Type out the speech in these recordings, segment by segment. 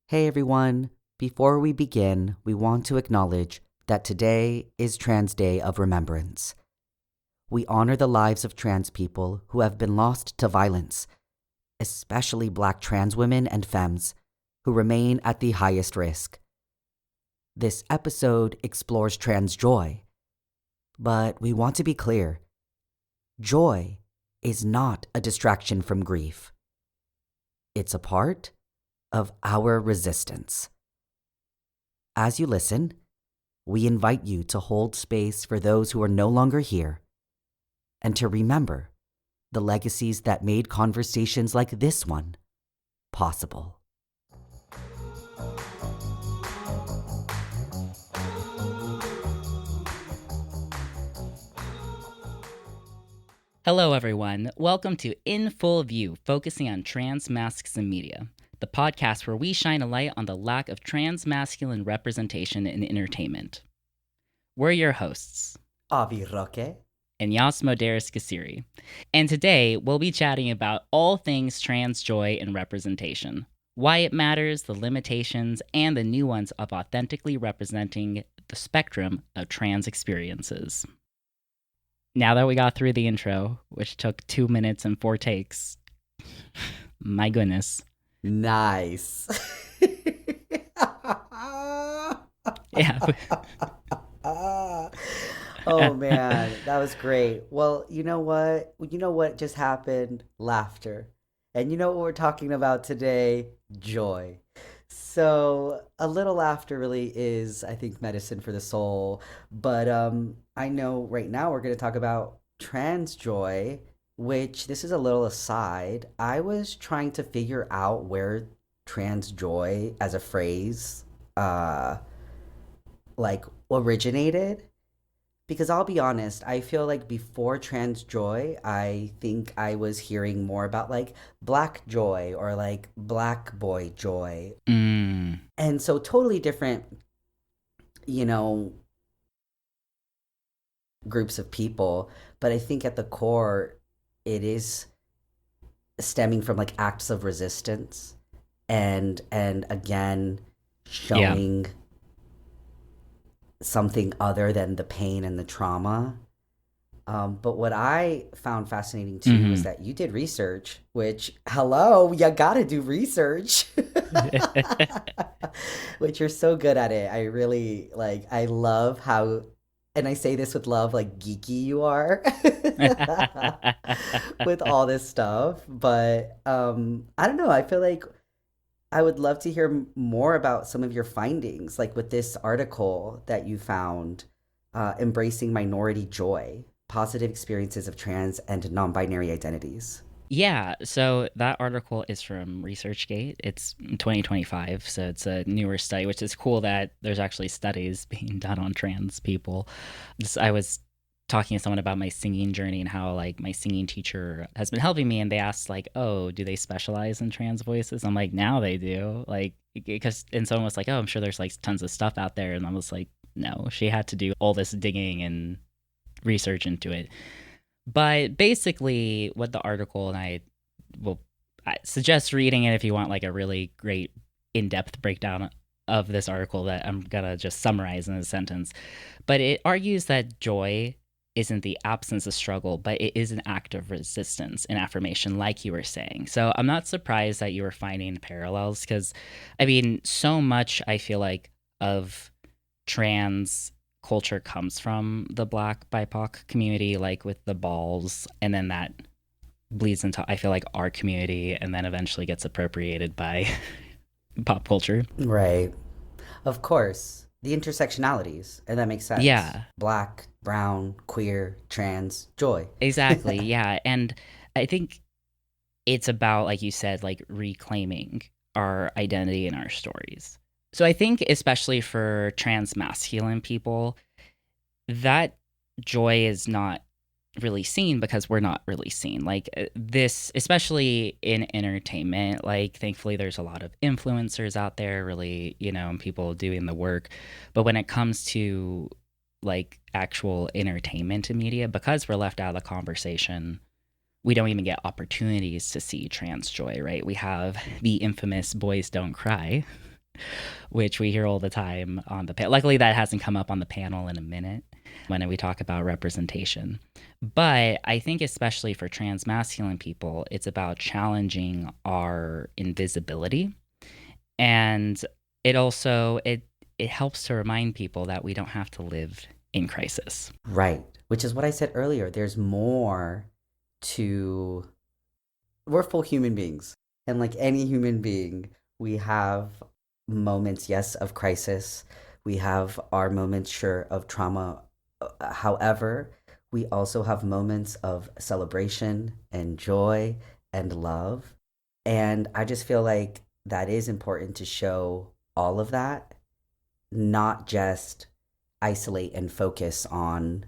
Hey everyone, before we begin, we want to acknowledge that today is Trans Day of Remembrance. We honor the lives of trans people who have been lost to violence, especially Black trans women and femmes who remain at the highest risk. This episode explores trans joy, but we want to be clear. Joy is not a distraction from grief. It's a part of our resistance. As you listen, we invite you to hold space for those who are no longer here and to remember the legacies that made conversations like this one possible. Hello, everyone. Welcome to In Full View, focusing on trans mascs in media, the podcast where we shine a light on the lack of transmasculine representation in entertainment. We're your hosts, Avi Roque and Yas Moderis Kasiri, and today we'll be chatting about all things trans joy and representation, why it matters, the limitations, and the nuance of authentically representing the spectrum of trans experiences. Now that we got through the intro, which took 2 minutes and 4 takes, my goodness. Nice. Yeah. Oh man, that was great. Well, you know what? You know what just happened? Laughter. And you know what we're talking about today? Joy. So, a little laughter really is, I think, medicine for the soul. But I know right now we're going to talk about trans joy, which this is a little aside. I was trying to figure out where trans joy as a phrase originated, because I'll be honest, I feel like before trans joy, I think I was hearing more about like black joy or like black boy joy. And so totally different, groups of people. But I think at the core, it is stemming from like acts of resistance and again showing something other than the pain and the trauma. But what I found fascinating too is that you did research, which, hello, you gotta do research, which you're so good at it. I really I love how, and I say this with love, like geeky you are with all this stuff. But I don't know, I feel like I would love to hear more about some of your findings, like with this article that you found, Embracing Minority Joy, Positive Experiences of Trans and Non-Binary Identities. Yeah, so that article is from ResearchGate. It's 2025, so it's a newer study, which is cool that there's actually studies being done on trans people. I was talking to someone about my singing journey and how like my singing teacher has been helping me, and they asked like, oh, do they specialize in trans voices? I'm like, now they do, like, because, and someone was like, oh, I'm sure there's like tons of stuff out there, and I was like, no, she had to do all this digging and research into it. But basically what the article, and I suggest reading it if you want like a really great in-depth breakdown of this article that I'm gonna just summarize in a sentence. But it argues that joy isn't the absence of struggle, but it is an act of resistance and affirmation, like you were saying. So I'm not surprised that you were finding parallels, because I mean, so much I feel like of trans culture comes from the Black BIPOC community, like with the balls, and then that bleeds into, I feel like, our community, and then eventually gets appropriated by pop culture. Right. Of course. The intersectionalities, and that makes sense. Yeah. Black, brown, queer, trans, joy. Exactly, yeah. And I think it's about, like you said, like reclaiming our identity and our stories. So I think especially for transmasculine people, that joy is not really seen because we're not really seen. Like this, especially in entertainment, like thankfully there's a lot of influencers out there, really, and people doing the work. But when it comes to like actual entertainment and media, because we're left out of the conversation, we don't even get opportunities to see trans joy, right? We have the infamous Boys Don't Cry which we hear all the time on the panel. Luckily, that hasn't come up on the panel in a minute when we talk about representation. But I think, especially for transmasculine people, it's about challenging our invisibility. And it helps to remind people that we don't have to live in crisis. Right. Which is what I said earlier. There's more to. We're full human beings. And like any human being, we have moments, yes, of crisis. We have our moments, sure, of trauma. However, we also have moments of celebration and joy and love. And I just feel like that is important to show all of that, not just isolate and focus on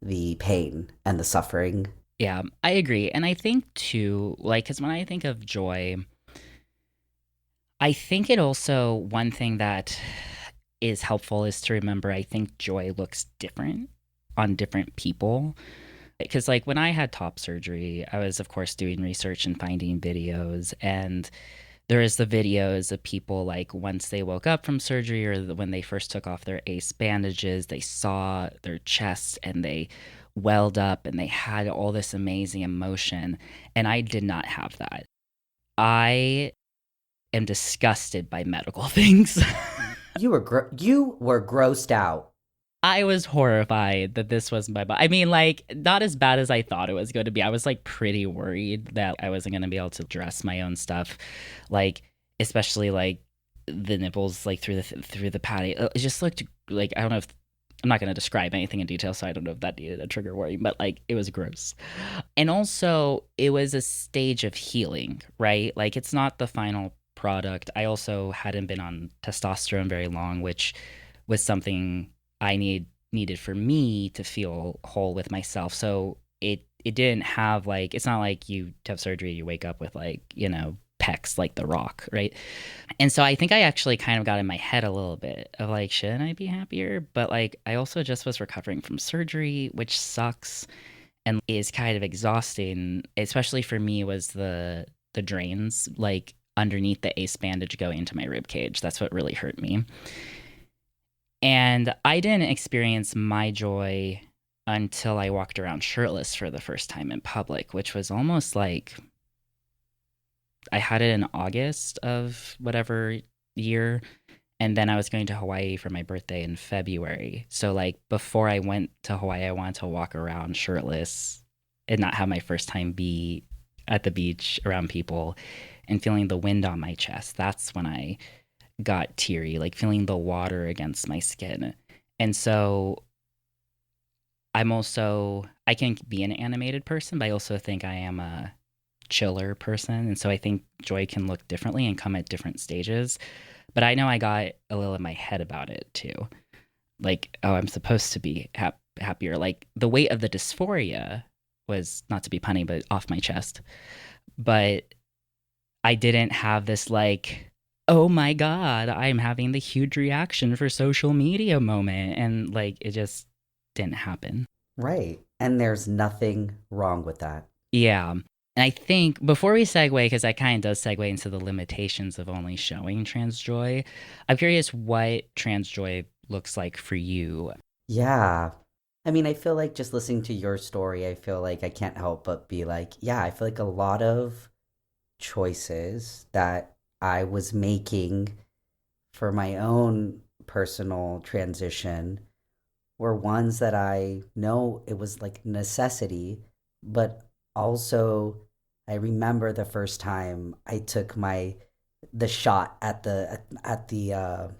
the pain and the suffering. Yeah, I agree. And I think too, like, because when I think of joy, I think it also, one thing that is helpful is to remember, I think joy looks different on different people. Because, like, when I had top surgery, I was, of course, doing research and finding videos. And there is the videos of people, like, once they woke up from surgery or when they first took off their ace bandages, they saw their chest and they welled up and they had all this amazing emotion. And I did not have that. I am disgusted by medical things. You were grossed out. I was horrified that this was my body. I mean, like, not as bad as I thought it was going to be. I was like pretty worried that I wasn't going to be able to dress my own stuff, like especially like the nipples, like through the patty. It just looked like, I don't know if I'm not going to describe anything in detail, so I don't know if that needed a trigger warning, but like it was gross. And also, it was a stage of healing, right? Like, it's not the final product. I also hadn't been on testosterone very long, which was something I needed for me to feel whole with myself. So it didn't have, like, it's not like you have surgery, you wake up with, like, pecs like The Rock, right? And so I think I actually kind of got in my head a little bit of like, shouldn't I be happier? But like, I also just was recovering from surgery, which sucks and is kind of exhausting. Especially for me, was the drains, like underneath the ace bandage going into my rib cage. That's what really hurt me. And I didn't experience my joy until I walked around shirtless for the first time in public, which was almost like, I had it in August of whatever year. And then I was going to Hawaii for my birthday in February. So, like, before I went to Hawaii, I wanted to walk around shirtless and not have my first time be at the beach around people and feeling the wind on my chest. That's when I got teary, like feeling the water against my skin. And so I can be an animated person, but I also think I am a chiller person. And so I think joy can look differently and come at different stages. But I know I got a little in my head about it too. Like, oh, I'm supposed to be happier. Like, the weight of the dysphoria was, not to be punny, but off my chest. But I didn't have this, like, oh my God, I'm having the huge reaction for social media moment. And like, it just didn't happen. Right. And there's nothing wrong with that. Yeah. And I think before we segue, because that kind of does segue into the limitations of only showing trans joy, I'm curious what trans joy looks like for you. Yeah. I mean, I feel like just listening to your story, I feel like I can't help but be like, yeah, I feel like a lot of choices that I was making for my own personal transition were ones that I know it was like necessity, but also I remember the first time I took the shot at the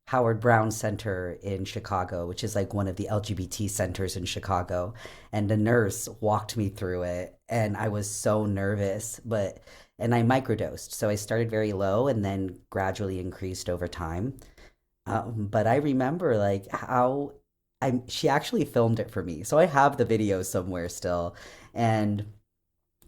Howard Brown Center in Chicago, which is like one of the LGBT centers in Chicago, and a nurse walked me through it, and I was so nervous, and I microdosed, so I started very low and then gradually increased over time. But I remember like how she actually filmed it for me. So I have the video somewhere still. And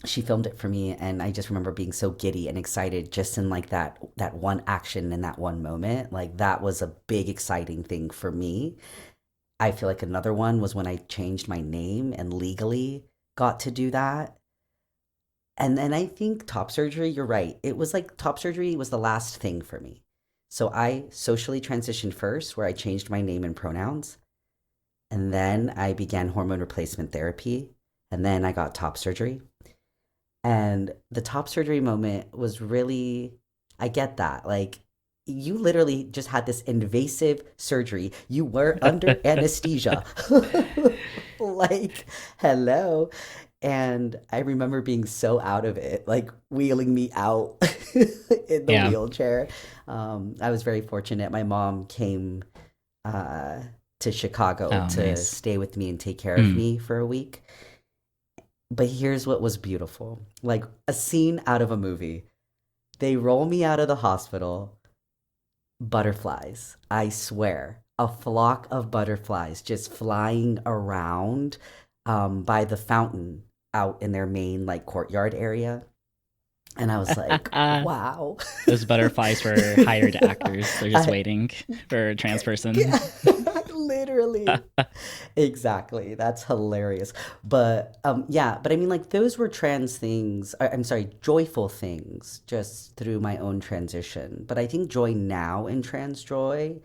she filmed it for me, and I just remember being so giddy and excited just in like that one action in that one moment. Like that was a big exciting thing for me. I feel like another one was when I changed my name and legally got to do that. And then I think top surgery, you're right. It was like top surgery was the last thing for me. So I socially transitioned first, where I changed my name and pronouns. And then I began hormone replacement therapy. And then I got top surgery. And the top surgery moment was really, I get that. Like, you literally just had this invasive surgery. You were under anesthesia. Like, hello. And I remember being so out of it, like wheeling me out in the Yeah. wheelchair. I was very fortunate. My mom came uh, to Chicago Oh, to nice. stay with me and take care of Mm. me for a week. But here's what was beautiful, like a scene out of a movie. They roll me out of the hospital, butterflies. I swear, a flock of butterflies just flying around by the fountain out in their main like courtyard area. And I was like, wow. Those butterflies were hired actors. They're just I, waiting for a trans person. yeah, literally. Exactly. That's hilarious. But yeah, but I mean like those were trans things, I'm sorry, joyful things just through my own transition. But I think joy now in trans joy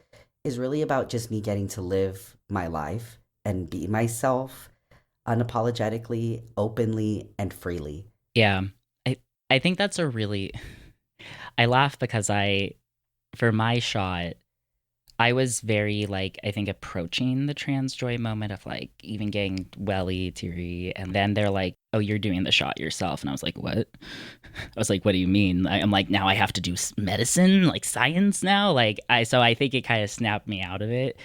is really about just me getting to live my life and be myself unapologetically, openly, and freely. Yeah. I I think that's a really I laugh because for my shot, I was very like I think approaching the trans joy moment of like even getting welly teary, and then they're like, "Oh, you're doing the shot yourself," and I was like, "What?" I was like, "What do you mean?" I'm like, "Now I have to do medicine, like science now." Like I think it kind of snapped me out of it,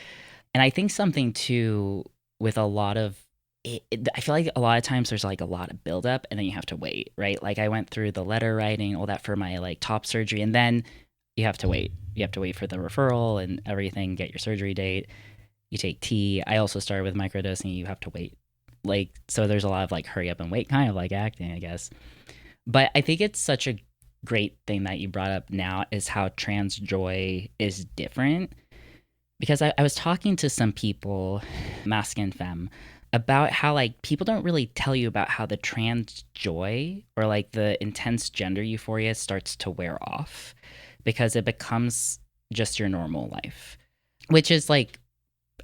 and I think something too with a lot of I feel like a lot of times there's like a lot of buildup and then you have to wait, right? Like I went through the letter writing, all that for my like top surgery, and then you have to wait. You have to wait for the referral and everything, get your surgery date. You take T. I also started with microdosing. You have to wait. Like, so there's a lot of like hurry up and wait kind of like acting, I guess. But I think it's such a great thing that you brought up now is how trans joy is different because I was talking to some people, masc and femme, about how like people don't really tell you about how the trans joy or like the intense gender euphoria starts to wear off because it becomes just your normal life, which is like,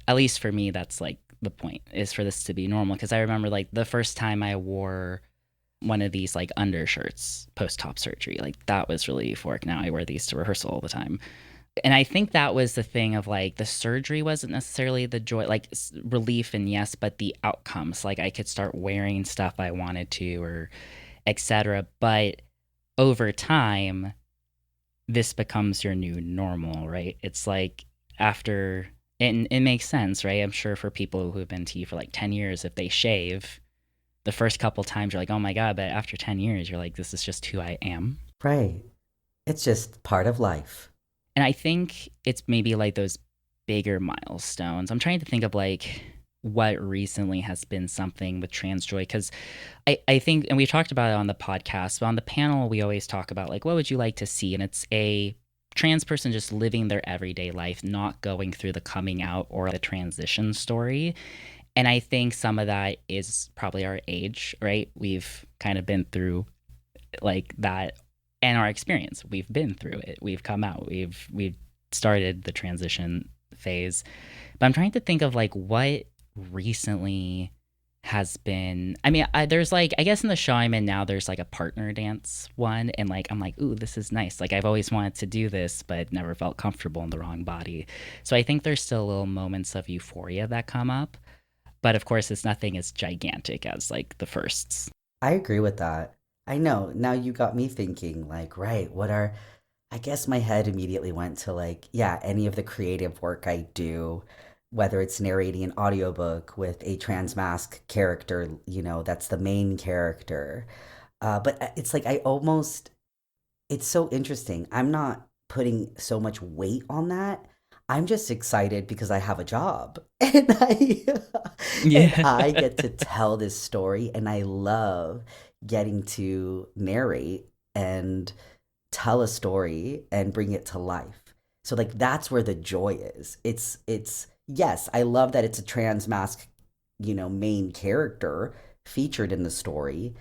at least for me, that's like the point is for this to be normal. Because I remember like the first time I wore one of these like undershirts post top surgery, like that was really euphoric. Now I wear these to rehearsal all the time, and I think that was the thing of like the surgery wasn't necessarily the joy, like relief and yes, but the outcomes. Like I could start wearing stuff I wanted to or etc. But over time, this becomes your new normal, right? It's like after, and it makes sense, right? I'm sure for people who have been T for like 10 years, if they shave, the first couple times you're like, oh my God, but after 10 years, you're like, this is just who I am. Right. It's just part of life. And I think it's maybe like those bigger milestones. I'm trying to think of like what recently has been something with trans joy because I think, and we've talked about it on the podcast, but on the panel, we always talk about like, what would you like to see? And it's a trans person just living their everyday life, not going through the coming out or the transition story. And I think some of that is probably our age, right? We've kind of been through like that and our experience. We've been through it. We've come out. We've started the transition phase. But I'm trying to think of like what recently has been. I mean, there's like I guess in the show I'm in now, there's like a partner dance one, and like I'm like, ooh, this is nice. Like I've always wanted to do this, but never felt comfortable in the wrong body. So I think there's still little moments of euphoria that come up. But of course, it's nothing as gigantic as like the firsts. I agree with that. I know. Now you got me thinking, like, right, what are, I guess my head immediately went to, like, yeah, any of the creative work I do, whether it's narrating an audiobook with a trans mask character, that's the main character. But it's like, it's so interesting. I'm not putting so much weight on that. I'm just excited because I have a job and Yeah. I get to tell this story and I love getting to narrate and tell a story and bring it to life. So like that's where the joy is. It's yes, I love that it's a trans mask, main character featured in the story.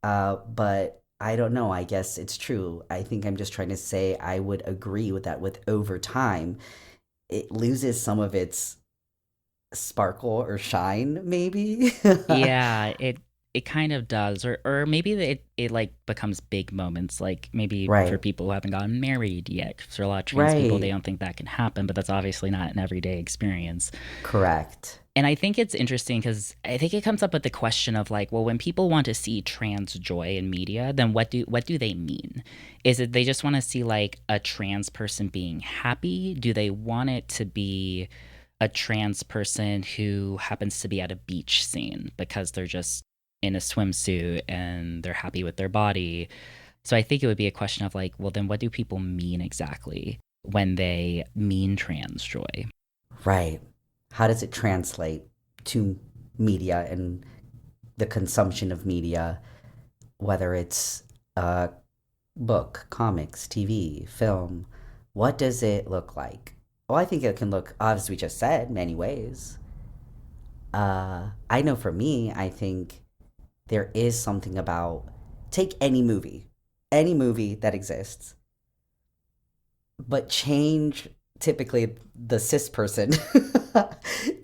But I don't know. I guess it's true. I think I'm just trying to say I would agree with that. With over time, it loses some of its sparkle or shine, maybe. Yeah, it kind of does, or maybe it like becomes big moments, like maybe for Right. people who haven't gotten married yet. 'Cause for a lot of trans people, they Right. don't think that can happen, but that's obviously not an everyday experience. Correct. And I think it's interesting because I think it comes up with the question of like, well, when people want to see trans joy in media, then what do they mean? Is it they just want to see like a trans person being happy? Do they want it to be a trans person who happens to be at a beach scene because they're just in a swimsuit and they're happy with their body? So I think it would be a question of like, well, then what do people mean exactly when they mean trans joy? Right. How does it translate to media and the consumption of media, whether it's a book, comics, TV, film? What does it look like? Well, I think it can look, as we just said, many ways. I know for me, I think there is something about take any movie that exists, but change typically the cis person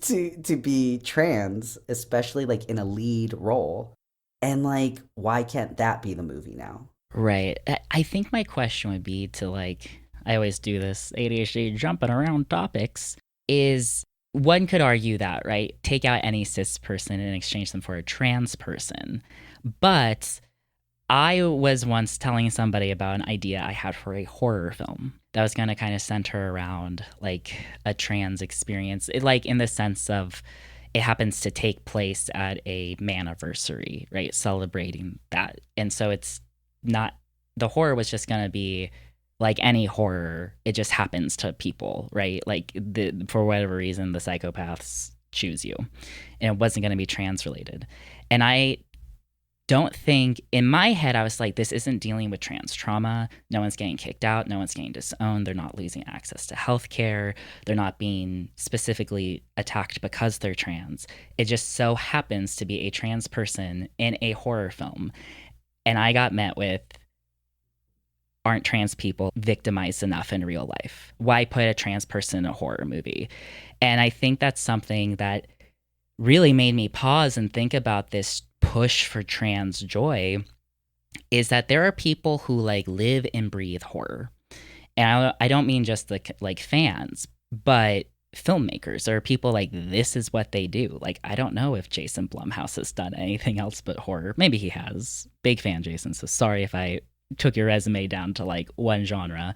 to be trans, especially like in a lead role. And like, why can't that be the movie now? Right. I think my question would be to like, I always do this ADHD jumping around topics, is one could argue that, right? Take out any cis person and exchange them for a trans person. But I was once telling somebody about an idea I had for a horror film that was going to kind of center around like a trans experience, like in the sense of it happens to take place at a maniversary, right? Celebrating that. And so it's not, the horror was just going to be like any horror, it just happens to people, right? Like for whatever reason, the psychopaths choose you. And it wasn't going to be trans related. And I don't think in my head I was like, this isn't dealing with trans trauma. No one's getting kicked out, no one's getting disowned, they're not losing access to healthcare, they're not being specifically attacked because they're trans. It just so happens to be a trans person in a horror film. And I got met with, aren't trans people victimized enough in real life? Why put a trans person in a horror movie? And I think that's something that really made me pause and think about this push for trans joy, is that there are people who like live and breathe horror. And I don't mean just like fans, but filmmakers. There are people like this is what they do. Like I don't know if Jason Blumhouse has done anything else but horror. Maybe he has. Big fan, Jason. So sorry if I took your resume down to like one genre.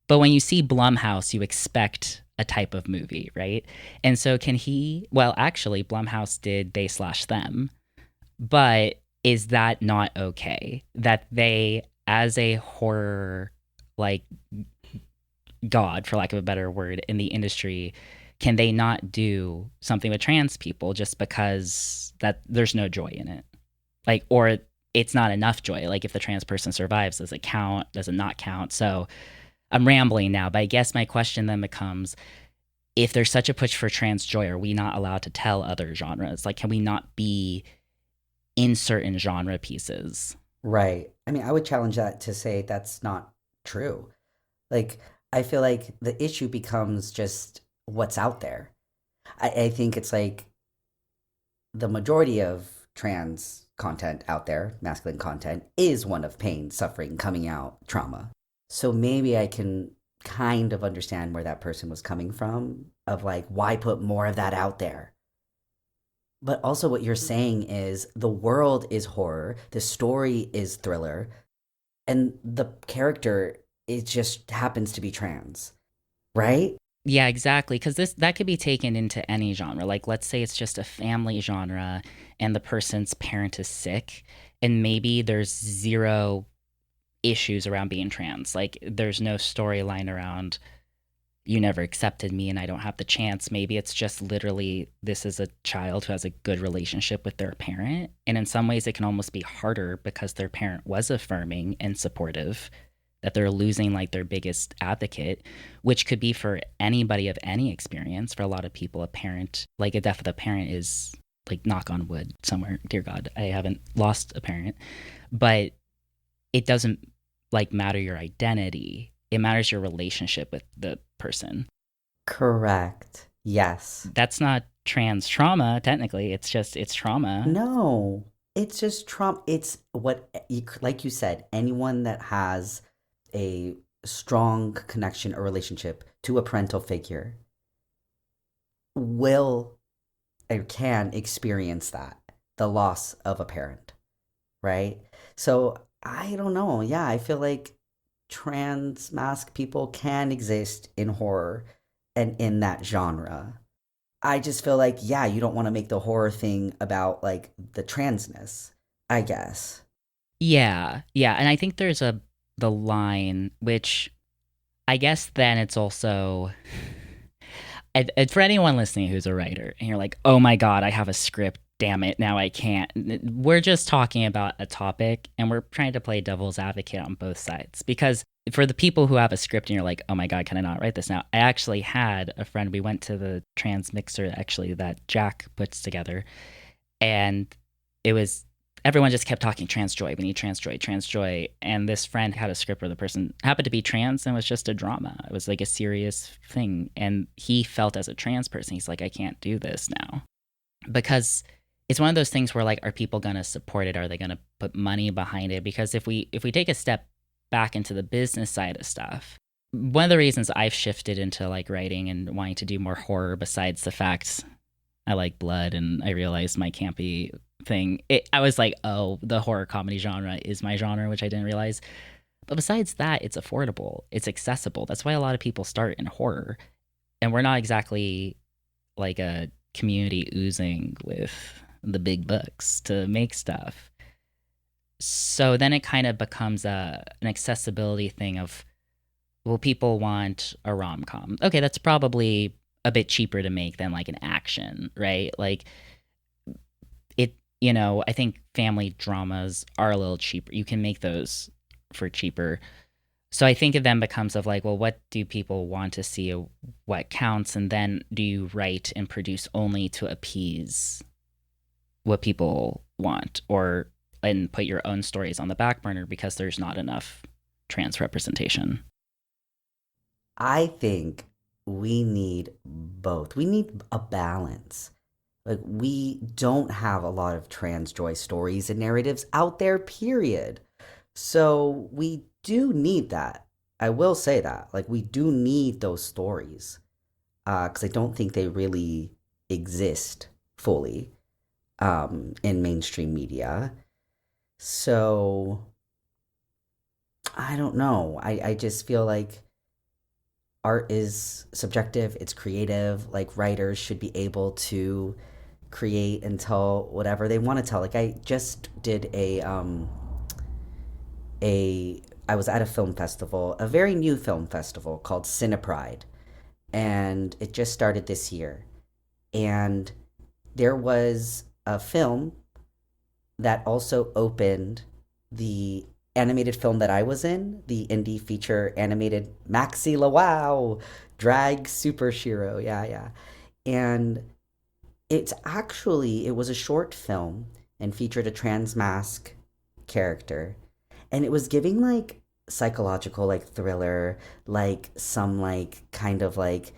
But when you see Blumhouse, you expect a type of movie, right? And so can he? Well, actually, Blumhouse did They Slash Them, but is that not okay? That they, as a horror like god, for lack of a better word, in the industry, can they not do something with trans people just because that there's no joy in it? Like, or it's not enough joy. Like, if the trans person survives, does it count? Does it not count? So I'm rambling now, but I guess my question then becomes, if there's such a push for trans joy, are we not allowed to tell other genres? Like, can we not be in certain genre pieces? Right. I mean, I would challenge that to say that's not true. Like, I feel like the issue becomes just what's out there. I think it's like the majority of trans content out there, masculine content, is one of pain, suffering, coming out, trauma. So maybe I can kind of understand where that person was coming from, of like, why put more of that out there? But also, what you're saying is the world is horror, the story is thriller, and the character, it just happens to be trans, right? Yeah, exactly. Because this that could be taken into any genre. Like, let's say it's just a family genre, and the person's parent is sick, and maybe there's zero issues around being trans. Like, there's no storyline around you never accepted me and I don't have the chance. Maybe it's just literally this is a child who has a good relationship with their parent. And in some ways, it can almost be harder because their parent was affirming and supportive, that they're losing like their biggest advocate, which could be for anybody of any experience. For a lot of people, a parent, like a death of a parent is like, knock on wood somewhere, dear God, I haven't lost a parent. But it doesn't like matter your identity. It matters your relationship with the person. Correct. Yes. That's not trans trauma, technically. It's trauma. No, it's just Trump. It's what, like you said, anyone that has a strong connection or relationship to a parental figure will or can experience that, the loss of a parent, right? So I don't know. Yeah, I feel like trans mask people can exist in horror and in that genre. I just feel like, yeah, you don't want to make the horror thing about like the transness, I guess. Yeah, yeah, and I think there's a the line which I guess then it's also and for anyone listening who's a writer and you're like, oh my God, I have a script. Damn it, now I can't. We're just talking about a topic and we're trying to play devil's advocate on both sides. Because for the people who have a script and you're like, oh my God, can I not write this now? I actually had a friend, we went to the trans mixer actually that Jack puts together. And it was everyone just kept talking trans joy. We need trans joy. And this friend had a script where the person happened to be trans and it was just a drama. It was like a serious thing. And he felt as a trans person, he's like, I can't do this now. Because it's one of those things where like, are people gonna support it? Are they gonna put money behind it? Because if we take a step back into the business side of stuff, one of the reasons I've shifted into like writing and wanting to do more horror, besides the fact I like blood and I realized my campy thing. I was like, oh, the horror comedy genre is my genre, which I didn't realize. But besides that, it's affordable, it's accessible. That's why a lot of people start in horror. And we're not exactly like a community oozing with the big bucks to make stuff. So then it kind of becomes an accessibility thing of, well, people want a rom com. Okay, that's probably a bit cheaper to make than like an action, right? Like it, I think family dramas are a little cheaper. You can make those for cheaper. So I think it then becomes of like, well, what do people want to see? What counts? And then do you write and produce only to appease what people want, or and put your own stories on the back burner because there's not enough trans representation? I think we need both. We need a balance. Like, we don't have a lot of trans joy stories and narratives out there, period. So we do need that. I will say that. Like, we do need those stories. Because I don't think they really exist fully in mainstream media. So I don't know. I just feel like art is subjective, it's creative. Like, writers should be able to create and tell whatever they want to tell. Like, I just did a I was at a film festival, a very new film festival called Cinepride, and it just started this year. And there was a film that also opened the animated film that I was in, the indie feature animated Maxi Wow drag super shiro. Yeah, yeah. And it was a short film and featured a trans mask character. And it was giving like psychological like thriller, like some like kind of like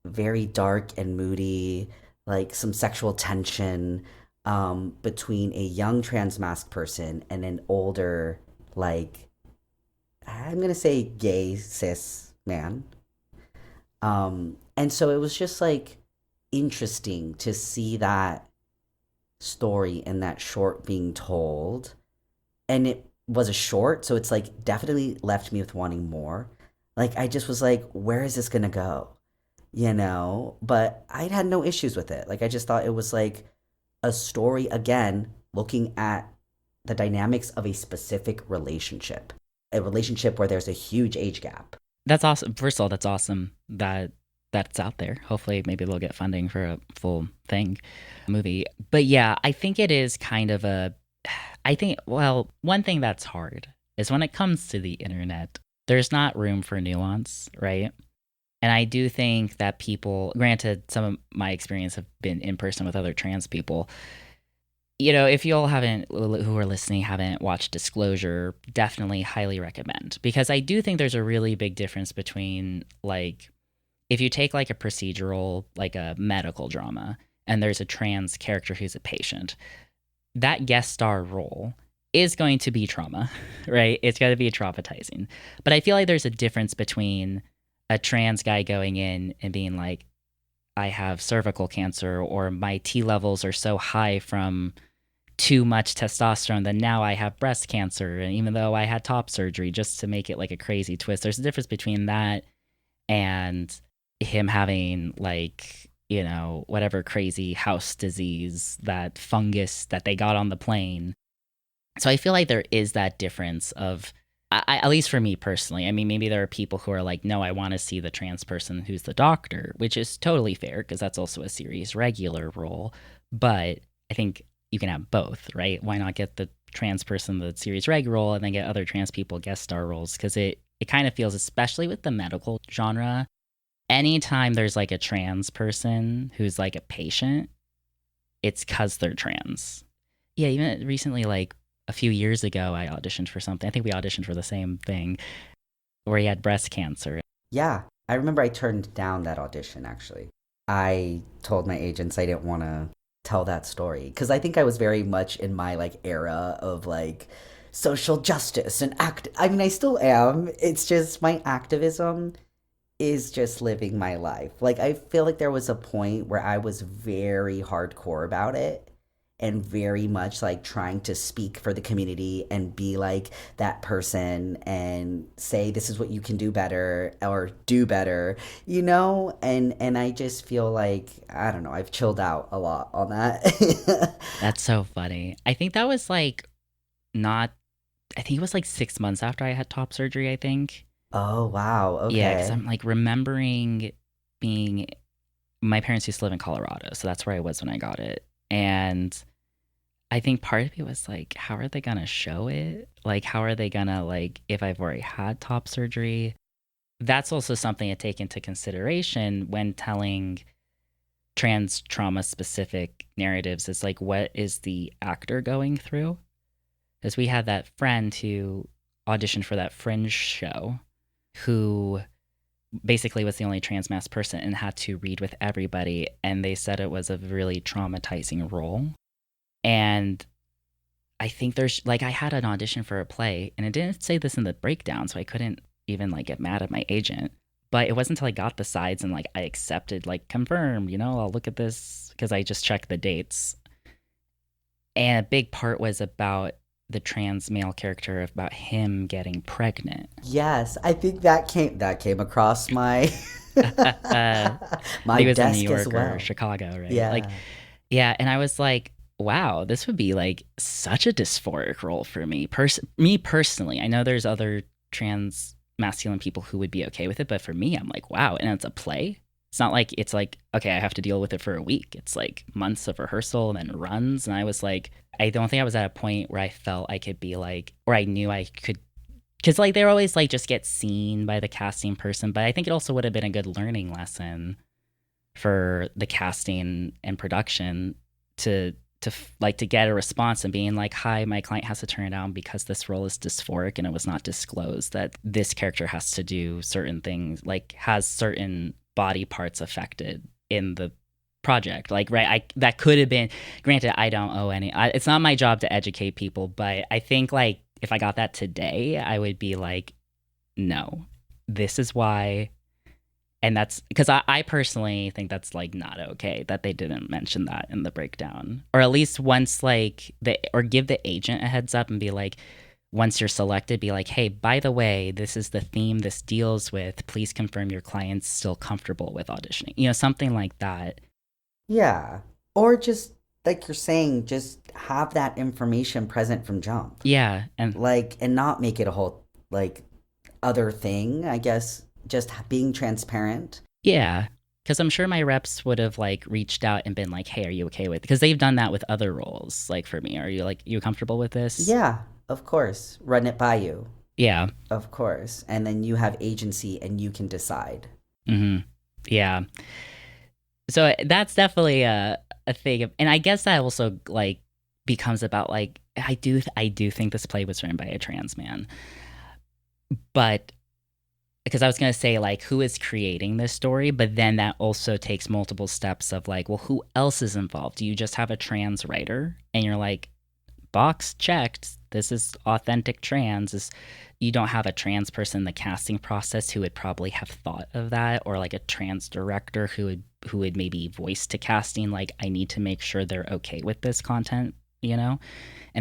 very dark and moody, like some sexual tension between a young trans mask person and an older, like, I'm gonna say gay cis man. And so it was just like interesting to see that story and that short being told. And it was a short, so it's like definitely left me with wanting more. Like, I just was like, where is this gonna go? But I had no issues with it. Like, I just thought it was like a story again looking at the dynamics of a specific relationship, a relationship where there's a huge age gap. That's awesome. First of all, that's awesome that that's out there. Hopefully, maybe they'll get funding for a full thing movie. But yeah, I think it is kind of well, one thing that's hard is when it comes to the internet, there's not room for nuance, right? And I do think that people, granted, some of my experience have been in person with other trans people, If you all haven't, who are listening, haven't watched Disclosure, definitely highly recommend, because I do think there's a really big difference between, like, if you take like a procedural, like a medical drama, and there's a trans character who's a patient, that guest star role is going to be trauma, right? It's going to be traumatizing. But I feel like there's a difference between a trans guy going in and being like, I have cervical cancer, or my T levels are so high from too much testosterone that now I have breast cancer. And even though I had top surgery, just to make it like a crazy twist, there's a difference between that and him having, like, whatever crazy house disease, that fungus that they got on the plane. So I feel like there is that difference of, at least for me personally. I mean, maybe there are people who are like, no, I want to see the trans person who's the doctor, which is totally fair because that's also a series regular role. But I think you can have both, right? Why not get the trans person the series reg role and then get other trans people guest star roles? Because it kind of feels, especially with the medical genre, anytime there's like a trans person who's like a patient, it's because they're trans. Yeah, even recently, like a few years ago, I auditioned for something. I think we auditioned for the same thing where he had breast cancer. Yeah, I remember I turned down that audition actually. I told my agents I didn't want to tell that story because I think I was very much in my like era of like social justice and act. I mean, I still am. It's just my activism is just living my life. Like, I feel like there was a point where I was very hardcore about it and very much like trying to speak for the community and be like that person and say this is what you can do better or do better, and I just feel like I don't know, I've chilled out a lot on that. That's so funny. I think that was like not, I think it was like 6 months after I had top surgery, I think. Oh wow, Yeah, because okay. I'm like remembering being, my parents used to live in Colorado, so that's where I was when I got it. And I think part of it was like, how are they gonna show it? Like, how are they gonna, like, if I've already had top surgery? That's also something to take into consideration when telling trans trauma specific narratives. Is like, what is the actor going through? Because we had that friend who auditioned for that Fringe show who basically was the only trans mass person and had to read with everybody. And they said it was a really traumatizing role. And I think there's like, I had an audition for a play and it didn't say this in the breakdown, so I couldn't even like get mad at my agent. But it wasn't until I got the sides and like I accepted, like, confirmed, I'll look at this, because I just checked the dates. And a big part was about the trans male character, about him getting pregnant. Yes, I think that came across my I my think it was in New desk as York or well. Chicago, right? Like, Yeah. yeah, and I was like, wow, this would be like such a dysphoric role for me. Me personally, I know there's other trans masculine people who would be okay with it, but for me, I'm like, wow, and it's a play. It's not like it's like, okay, I have to deal with it for a week. It's like months of rehearsal and then runs. And I was like, I don't think I was at a point where I felt I could be like, or I knew I could, because like they're always like just get seen by the casting person. But I think it also would have been a good learning lesson for the casting and production to like to get a response and being like, hi, my client has to turn it down because this role is dysphoric and it was not disclosed that this character has to do certain things, like has certain body parts affected in the project. Like, right, that could have been granted. I don't owe any, it's not my job to educate people, but I think like if I got that today, I would be like, no, this is why. And that's because I personally think that's like not okay that they didn't mention that in the breakdown, or at least once, like, or give the agent a heads up and be like, once you're selected, be like, hey, by the way, this is the theme this deals with, please confirm your client's still comfortable with auditioning, something like that. Yeah. Or just like you're saying, just have that information present from jump. Yeah. And Like, and not make it a whole like other thing, I guess, just being transparent. yeah, because I'm sure my reps would have like reached out and been like, hey, are you okay with, because they've done that with other roles. Like, for me, are you, like, you comfortable with this? Yeah, of course. Run it by you. Yeah. Of course. And then you have agency and you can decide. Hmm. Yeah. So that's definitely a thing. And I guess that also, like, becomes about like I do think this play was written by a trans man, but because I was going to say like who is creating this story, but then that also takes multiple steps of like, well, who else is involved? Do you just have a trans writer and you're like, box checked, this is authentic trans? Is you don't have a trans person in the casting process who would probably have thought of that, or like a trans director who would maybe voice to casting like, I need to make sure they're okay with this content, and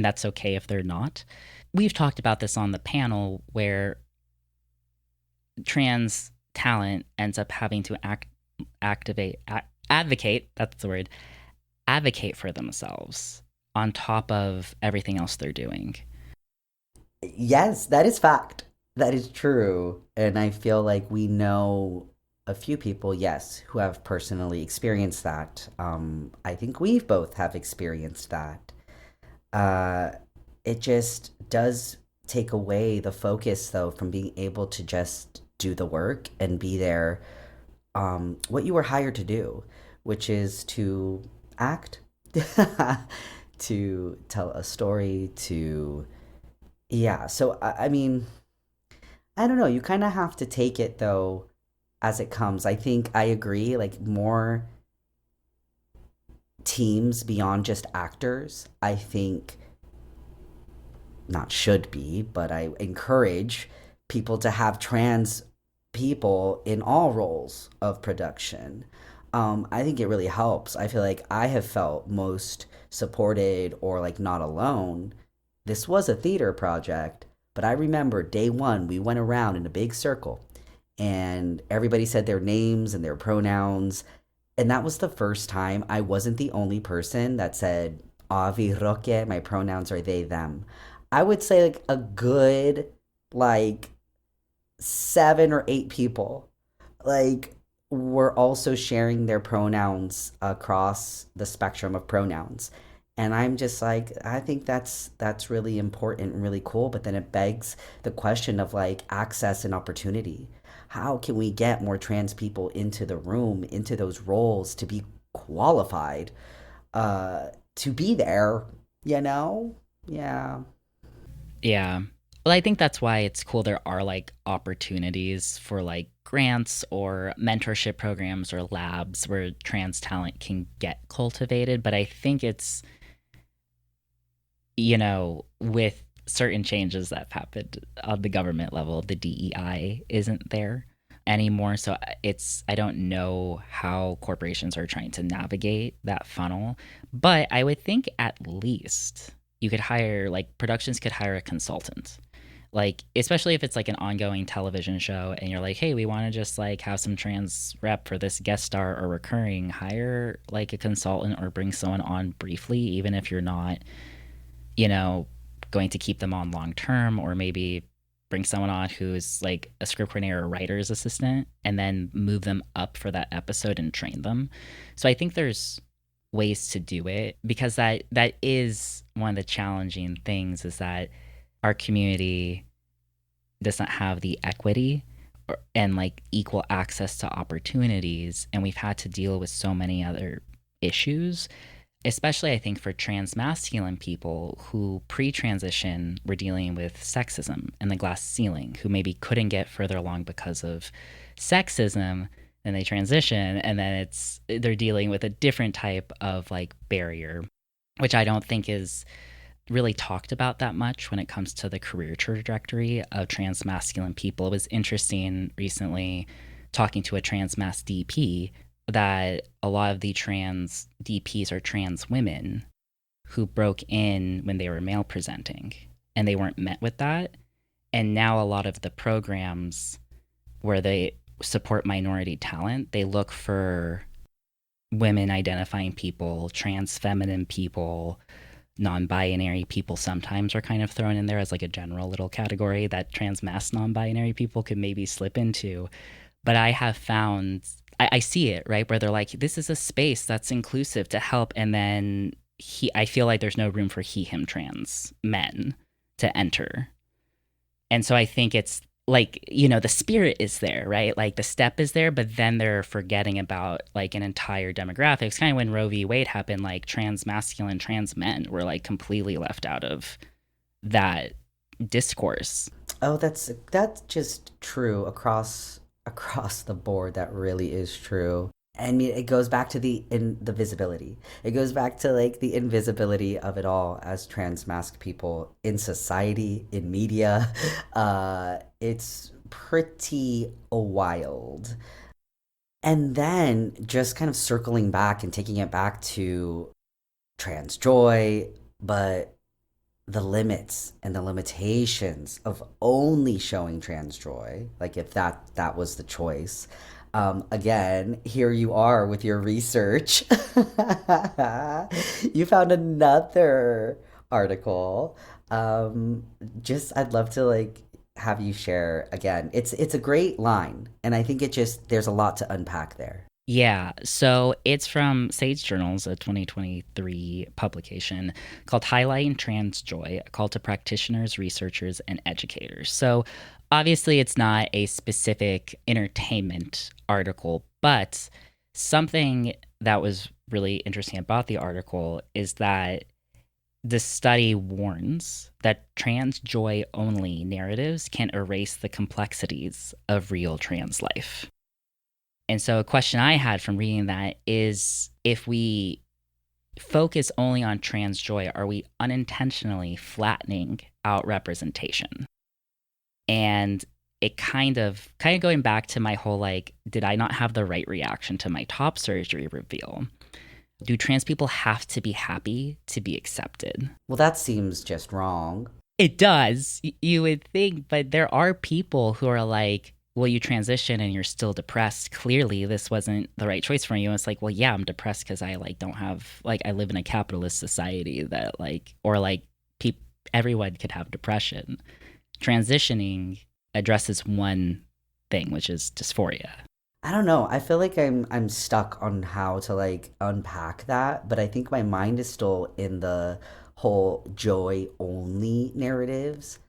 that's okay if they're not. We've talked about this on the panel where trans talent ends up having to advocate, that's the word, advocate for themselves on top of everything else they're doing. Yes, that is fact. That is true. And I feel like we know a few people, yes, who have personally experienced that. I think we both have experienced that. Uh, it just does take away the focus, though, from being able to just do the work and be there, what you were hired to do, which is to act, to tell a story, to yeah. So I mean, I don't know. You kind of have to take it though as it comes. I think I agree. Like more teams beyond just actors. I think not should be, but I encourage people to have trans people in all roles of production. I think it really helps. I feel like I have felt most supported or like not alone. This was a theater project, but I remember day one, we went around in a big circle and everybody said their names and their pronouns. And that was the first time I wasn't the only person that said, Avi Roque, my pronouns are they, them. I would say like a good, like, 7 or 8 people, like, were also sharing their pronouns across the spectrum of pronouns. And I'm just like, I think that's really important and really cool. But then it begs the question of like access and opportunity. How can we get more trans people into the room, into those roles to be qualified, to be there, you know? Yeah. Yeah. Well, I think that's why it's cool there are like opportunities for like grants or mentorship programs or labs where trans talent can get cultivated. But I think it's, with certain changes that have happened on the government level, the DEI isn't there anymore. So I don't know how corporations are trying to navigate that funnel. But I would think at least you could hire, like, productions could hire a consultant, like, especially if it's like an ongoing television show and you're like, hey, we want to just like have some trans rep for this guest star or recurring, hire like a consultant or bring someone on briefly, even if you're not, you know going to keep them on long term, or maybe bring someone on who's like a script coordinator or writer's assistant and then move them up for that episode and train them. So I think there's ways to do it, because that is one of the challenging things, is that our community does not have the equity and like equal access to opportunities, and we've had to deal with so many other issues, especially I think for transmasculine people who pre-transition were dealing with sexism and the glass ceiling, who maybe couldn't get further along because of sexism. Then they transition, and then they're dealing with a different type of like barrier, which I don't think is really talked about that much when it comes to the career trajectory of transmasculine people. It was interesting recently talking to a transmas DP that a lot of the trans DPs are trans women who broke in when they were male presenting, and they weren't met with that. And now a lot of the programs where they support minority talent, they look for women identifying people, trans feminine people, non-binary people sometimes are kind of thrown in there as like a general little category that trans mass non-binary people could maybe slip into. But I have found, I see it, right, where they're like, this is a space that's inclusive to help, and then I feel like there's no room for he him trans men to enter. And so I think like, the spirit is there, right? Like the step is there, but then they're forgetting about like an entire demographic. It's kind of when Roe v. Wade happened, like transmasculine, trans men were like completely left out of that discourse. Oh, that's just true across the board. That really is true. I mean, it goes back to the visibility. It goes back to like the invisibility of it all as trans mask people in society, in media. It's pretty wild. And then just kind of circling back and taking it back to trans joy, but the limits and the limitations of only showing trans joy, like if that was the choice. Again, here you are with your research. You found another article. Just I'd love to like have you share again. It's a great line, and I think it just there's a lot to unpack there. Yeah, so it's from Sage Journals, a 2023 publication called Highlighting Trans Joy, a call to practitioners, researchers, and educators. So obviously, it's not a specific entertainment article, but something that was really interesting about the article is that the study warns that trans joy only narratives can erase the complexities of real trans life. And so a question I had from reading that is, if we focus only on trans joy, are we unintentionally flattening out representation? And it kind of going back to my whole like, did I not have the right reaction to my top surgery reveal? Do trans people have to be happy to be accepted? Well, that seems just wrong. It does. You would think, but there are people who are like, well, you transition and you're still depressed. Clearly, this wasn't the right choice for you. And it's like, well, yeah, I'm depressed because I like don't have like I live in a capitalist society that like or like everyone could have depression. Transitioning addresses one thing, which is dysphoria. I don't know. I feel like I'm stuck on how to like unpack that, but I think my mind is still in the whole joy only narratives.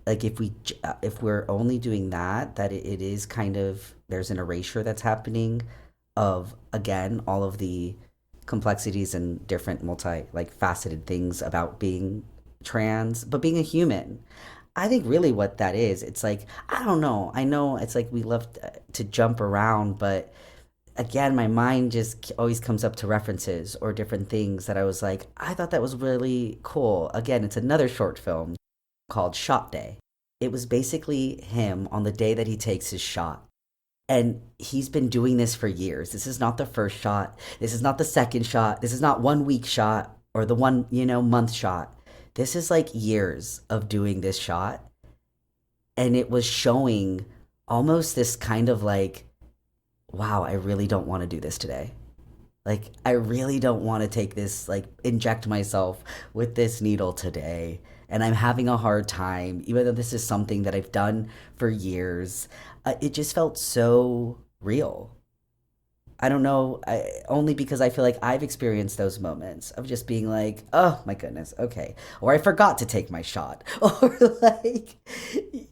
Like if we're only doing that, it is kind of there's an erasure that's happening of again all of the complexities and different multi like faceted things about being trans, but being a human. I think really what that is, it's like, I don't know. I know it's like we love to jump around, but again, my mind just always comes up to references or different things that I was like, I thought that was really cool. Again, it's another short film called Shot Day. It was basically him on the day that he takes his shot. And he's been doing this for years. This is not the first shot. This is not the second shot. This is not 1 week shot or the one, month shot. This is like years of doing this shot. And it was showing almost this kind of like, wow, I really don't want to do this today. Like, I really don't want to take this, like, inject myself with this needle today. And I'm having a hard time, even though this is something that I've done for years. It just felt so real. I don't know, only because I feel like I've experienced those moments of just being like, oh my goodness, okay. Or I forgot to take my shot. Or like,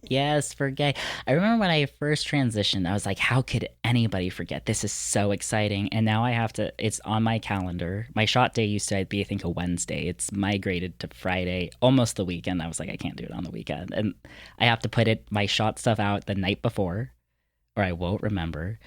Yes, for gay. I remember when I first transitioned, I was like, how could anybody forget? This is so exciting. And now I have to, it's on my calendar. My shot day used to be, I think, a Wednesday. It's migrated to Friday, almost the weekend. I was like, I can't do it on the weekend. And I have to put my shot stuff out the night before, or I won't remember.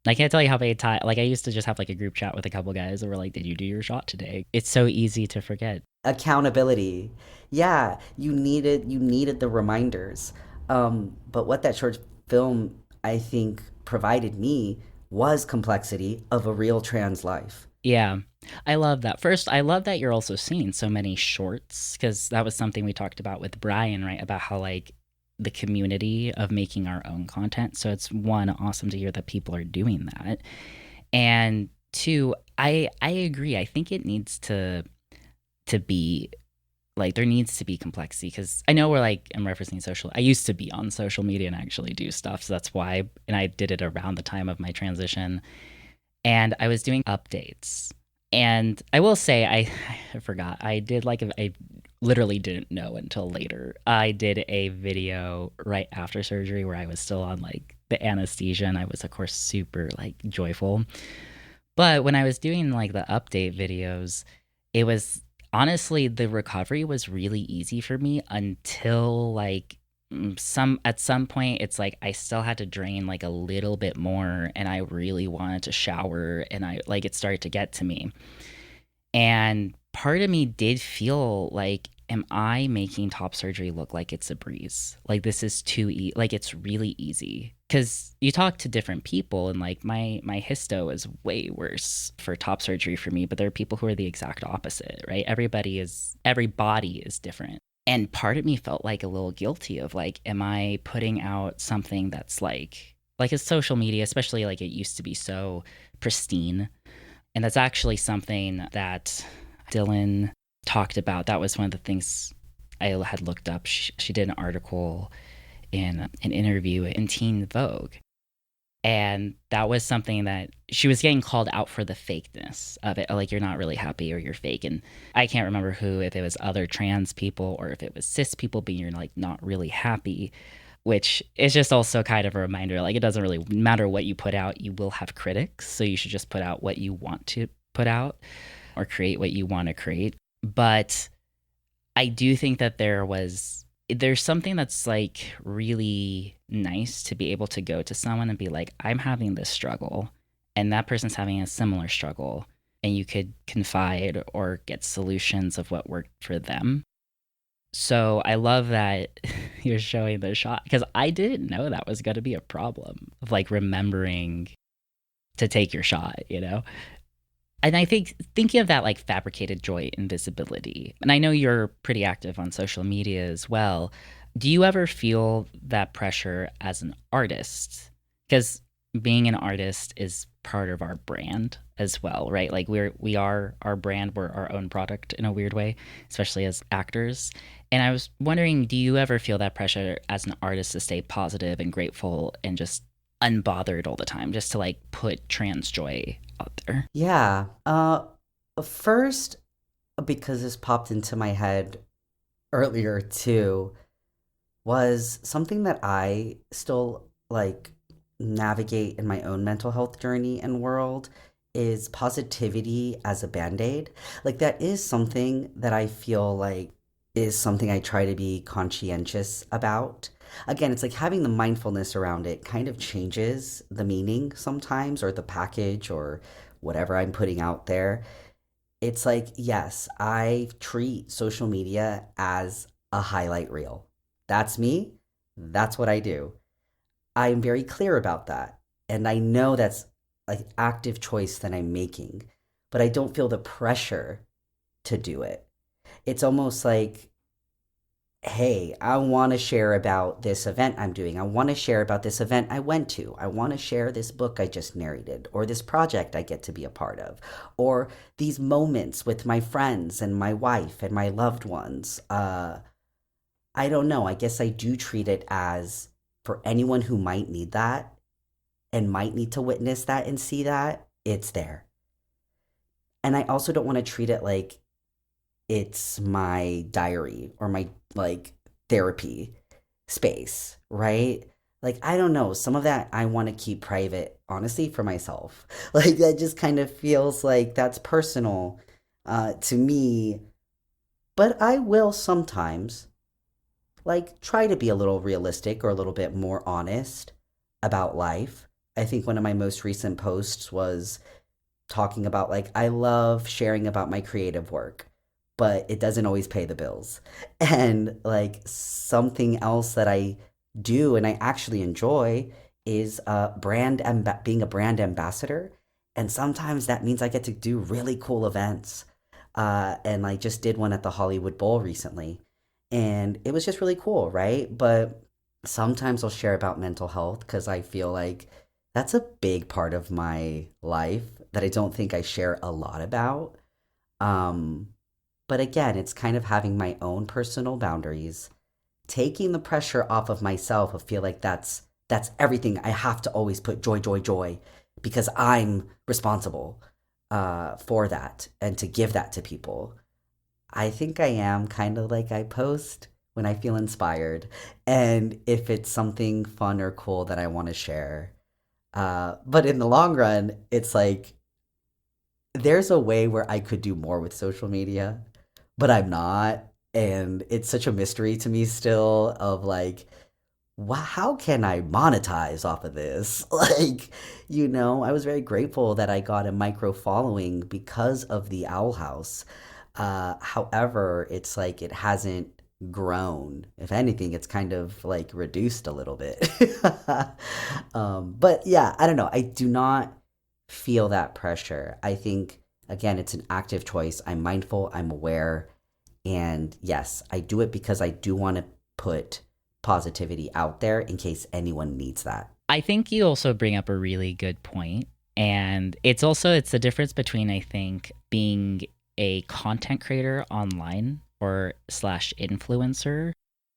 I can't tell you how many times, like, I used to just have like a group chat with a couple guys that were like, did you do your shot today? It's so easy to forget. accountability. Yeah, you needed the reminders. But what that short film I think provided me was complexity of a real trans life. Yeah, I love that. First, I love that you're also seeing so many shorts because that was something we talked about with Brian, right? About how like the community of making our own content. So it's one, awesome to hear that people are doing that. And two, I agree. I think it needs to be like there needs to be complexity because I know we're like I'm referencing social. I used to be on social media and actually do stuff, so that's why. And I did it around the time of my transition, and I was doing updates. And I will say I forgot I did like a literally didn't know until later. I did a video right after surgery where I was still on like the anesthesia, and I was of course super like joyful. But when I was doing like the update videos, it was honestly the recovery was really easy for me until like some at some point it's like I still had to drain like a little bit more, and I really wanted to shower, and I like it started to get to me. And part of me did feel like, am I making top surgery look like it's a breeze? Like this is like it's really easy. Cause you talk to different people, and like my histo is way worse for top surgery for me, but there are people who are the exact opposite, right? Every body is different. And part of me felt like a little guilty of like, am I putting out something that's like a social media, especially like it used to be so pristine, and that's actually something that Dylan talked about. That was one of the things I had looked up. She did an article in an interview in Teen Vogue. And that was something that she was getting called out for the fakeness of it. Like, you're not really happy or you're fake. And I can't remember who, if it was other trans people or if it was cis people being like not really happy, which is just also kind of a reminder. Like, it doesn't really matter what you put out, you will have critics. So you should just put out what you want to put out or create what you want to create. But I do think that there's something that's like really nice to be able to go to someone and be like, I'm having this struggle, and that person's having a similar struggle, and you could confide or get solutions of what worked for them. So I love that you're showing the shot, because I didn't know that was going to be a problem of like remembering to take your shot, you know? And I think thinking of that like fabricated joy invisibility, and I know you're pretty active on social media as well. Do you ever feel that pressure as an artist? Because being an artist is part of our brand as well, right? Like we are our brand, we're our own product in a weird way, especially as actors. And I was wondering, do you ever feel that pressure as an artist to stay positive and grateful and just unbothered all the time, just to like put trans joy out there? Yeah. First, because this popped into my head earlier too, was something that I still like navigate in my own mental health journey and world is positivity as a band-aid. Like that is something that I feel like is something I try to be conscientious about. Again, it's like having the mindfulness around it kind of changes the meaning sometimes or the package or whatever I'm putting out there. It's like, yes, I treat social media as a highlight reel. That's me. That's what I do. I'm very clear about that. And I know that's like active choice that I'm making, but I don't feel the pressure to do it. It's almost like, hey, I want to share about this event I'm doing. I want to share about this event I went to. I want to share this book I just narrated, or this project I get to be a part of, or these moments with my friends and my wife and my loved ones. I don't know. I guess I do treat it as for anyone who might need that and might need to witness that and see that, it's there. And I also don't want to treat it like it's my diary or my like therapy space, right? Like, I don't know. Some of that I want to keep private, honestly, for myself. Like, that just kind of feels like that's personal to me. But I will sometimes like try to be a little realistic or a little bit more honest about life. I think one of my most recent posts was talking about like I love sharing about my creative work, but it doesn't always pay the bills. And like something else that I do and I actually enjoy is being a brand ambassador. And sometimes that means I get to do really cool events. And I just did one at the Hollywood Bowl recently. And it was just really cool, right? But sometimes I'll share about mental health because I feel like that's a big part of my life that I don't think I share a lot about. Um, but again, it's kind of having my own personal boundaries, taking the pressure off of myself. I feel like that's everything. I have to always put joy, joy, joy because I'm responsible for that and to give that to people. I think I am kind of like I post when I feel inspired, and if it's something fun or cool that I want to share. But in the long run, it's like there's a way where I could do more with social media, but I'm not. And it's such a mystery to me still of like, wow, how can I monetize off of this? Like, I was very grateful that I got a micro following because of the Owl House. However, it's like it hasn't grown. If anything, it's kind of like reduced a little bit. But yeah, I don't know. I do not feel that pressure. I think, again, it's an active choice. I'm mindful, I'm aware. And yes, I do it because I do want to put positivity out there in case anyone needs that. I think you also bring up a really good point. And it's the difference between, I think, being a content creator online or slash influencer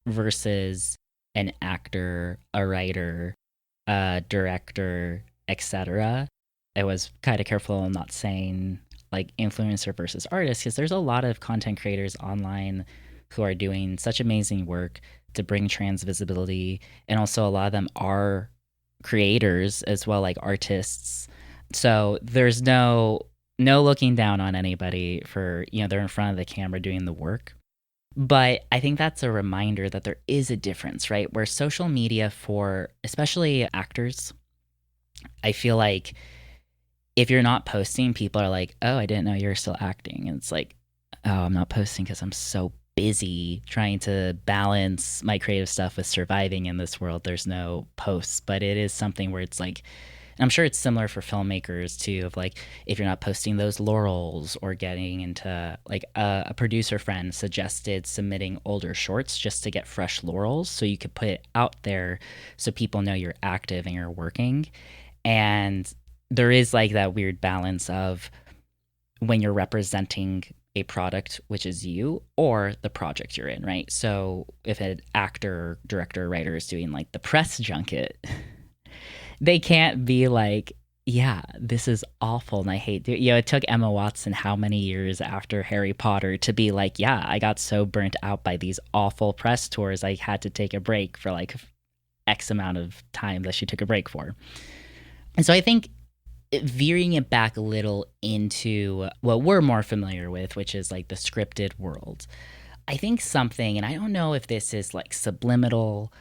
versus an actor, a writer, a director, etc. I was kind of careful not saying like influencer versus artist because there's a lot of content creators online who are doing such amazing work to bring trans visibility, and also a lot of them are creators as well, like artists. So there's no looking down on anybody for, they're in front of the camera doing the work. But I think that's a reminder that there is a difference, right? Where social media for especially actors, I feel like if you're not posting, people are like, "Oh, I didn't know you're still acting." And it's like, "Oh, I'm not posting because I'm so busy trying to balance my creative stuff with surviving in this world. There's no posts." But it is something where it's like, and I'm sure it's similar for filmmakers too, of like, if you're not posting those laurels or getting into like a producer friend suggested submitting older shorts just to get fresh laurels so you could put it out there so people know you're active and you're working. And there is like that weird balance of when you're representing a product, which is you, or the project you're in, right? So if an actor, director, writer is doing like the press junket, they can't be like, yeah, this is awful and I hate doing. It took Emma Watson how many years after Harry Potter to be like, yeah, I got so burnt out by these awful press tours, I had to take a break for like X amount of time that she took a break for. And so I think veering it back a little into what we're more familiar with, which is like the scripted world. I think something, and I don't know if this is like subliminal,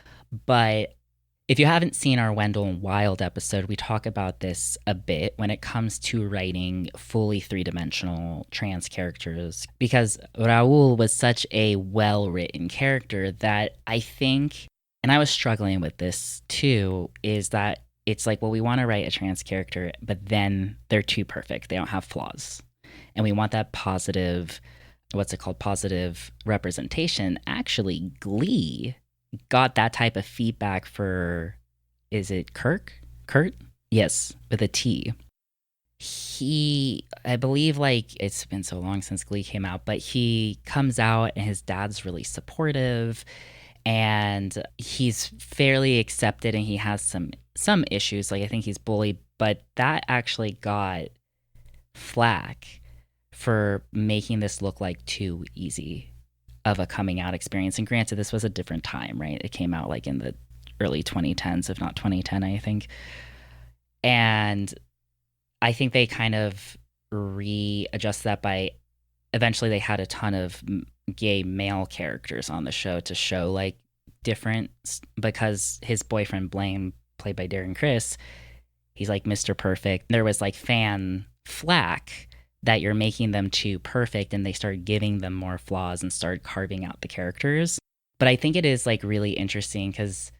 but if you haven't seen our Wendell and Wild episode, we talk about this a bit when it comes to writing fully three-dimensional trans characters, because Raul was such a well-written character that I think, and I was struggling with this too, is that it's like, well, we want to write a trans character, but then they're too perfect. They don't have flaws. And we want that positive, what's it called? Positive representation. Actually, Glee got that type of feedback for, is it Kirk? Kurt? Yes, with a T. I believe, like, it's been so long since Glee came out, but he comes out and his dad's really supportive and he's fairly accepted, and he has some issues, like I think he's bullied, but that actually got flack for making this look like too easy of a coming out experience. And granted, this was a different time, right? It came out like in the early 2010s, if not 2010, I think. And I think they kind of readjusted that by eventually they had a ton of gay male characters on the show to show like difference, because his boyfriend Blaine, played by Darren Criss, he's like Mr. Perfect. There was like fan flack that you're making them too perfect, and they started giving them more flaws and started carving out the characters. But I think it is like really interesting because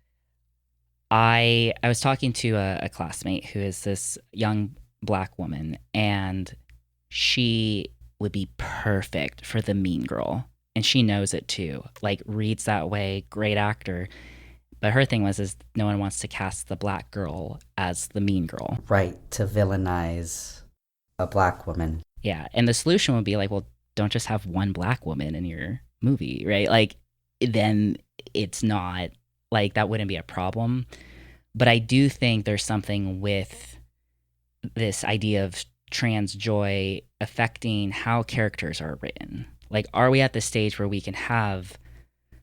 I was talking to a classmate who is this young Black woman, and she would be perfect for the mean girl, and she knows it too. Like, reads that way, great actor. But her thing is no one wants to cast the Black girl as the mean girl. Right, to villainize a Black woman. Yeah, and the solution would be like, well, don't just have one Black woman in your movie, right? Like, then it's not, like, that wouldn't be a problem. But I do think there's something with this idea of trans joy affecting how characters are written. Like, are we at the stage where we can have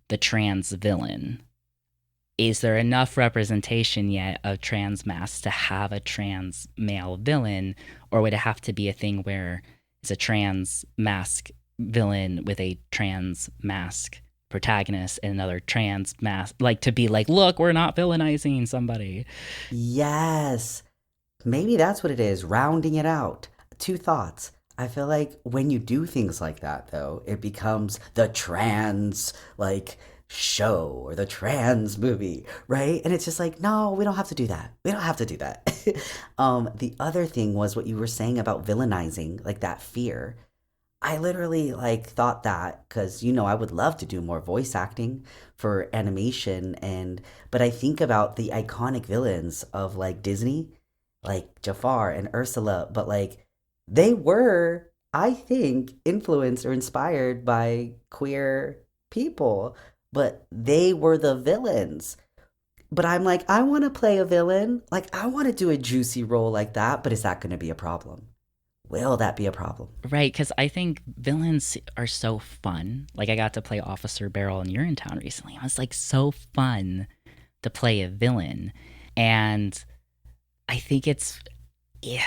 the trans villain? Is there enough representation yet of trans masks to have a trans male villain? Or would it have to be a thing where it's a trans mask villain with a trans mask protagonist and another trans mask, like to be like, look, we're not villainizing somebody. Yes. Maybe that's what it is, rounding it out. Two thoughts. I feel like when you do things like that, though, it becomes the trans, like, show or the trans movie, right? And it's just like, no, we don't have to do that. We don't have to do that. The other thing was what you were saying about villainizing, like that fear. I literally like thought that because I would love to do more voice acting for animation but I think about the iconic villains of like Disney, like Jafar and Ursula, but like they were, I think, influenced or inspired by queer people, but they were the villains. But I'm like, I want to play a villain. Like, I want to do a juicy role like that, but is that going to be a problem? Will that be a problem? Right, because I think villains are so fun. Like, I got to play Officer Beryl in Urinetown recently. It was like so fun to play a villain. And I think it's, yeah,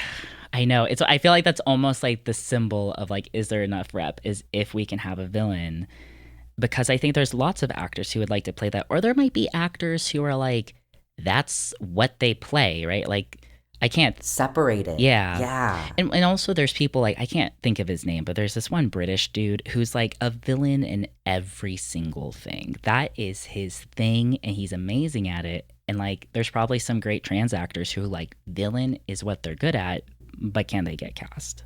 I know. I feel like that's almost like the symbol of like, is there enough rep? Is if we can have a villain. Because I think there's lots of actors who would like to play that. Or there might be actors who are like, that's what they play, right? Like, I can't. Separated. Yeah. Yeah. And also there's people like, I can't think of his name, but there's this one British dude who's like a villain in every single thing. That is his thing, and he's amazing at it. And like, there's probably some great trans actors who like villain is what they're good at, but can they get cast?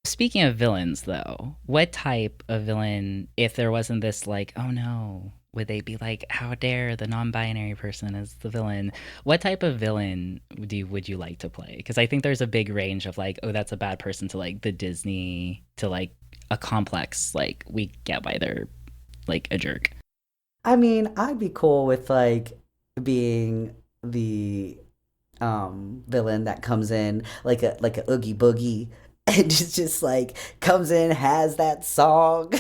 Speaking of villains, though, what type of villain, if there wasn't this, like, oh no, would they be like, how dare the non-binary person is the villain? What type of villain would you like to play? Because I think there's a big range of like, oh, that's a bad person to like the Disney to like a complex, like we get why they're like a jerk. I mean, I'd be cool with like being the villain that comes in like a oogie boogie and just like comes in, has that song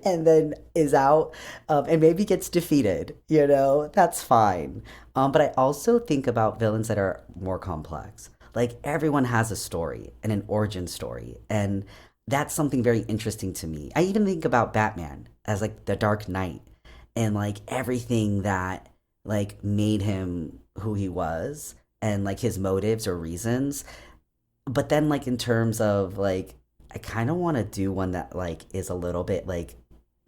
and then is out, and maybe gets defeated, that's fine. But I also think about villains that are more complex. Like everyone has a story and an origin story, and that's something very interesting to me. I even think about Batman as like the Dark Knight and like everything that like made him who he was and like his motives or reasons. But then like in terms of like I kind of want to do one that like is a little bit like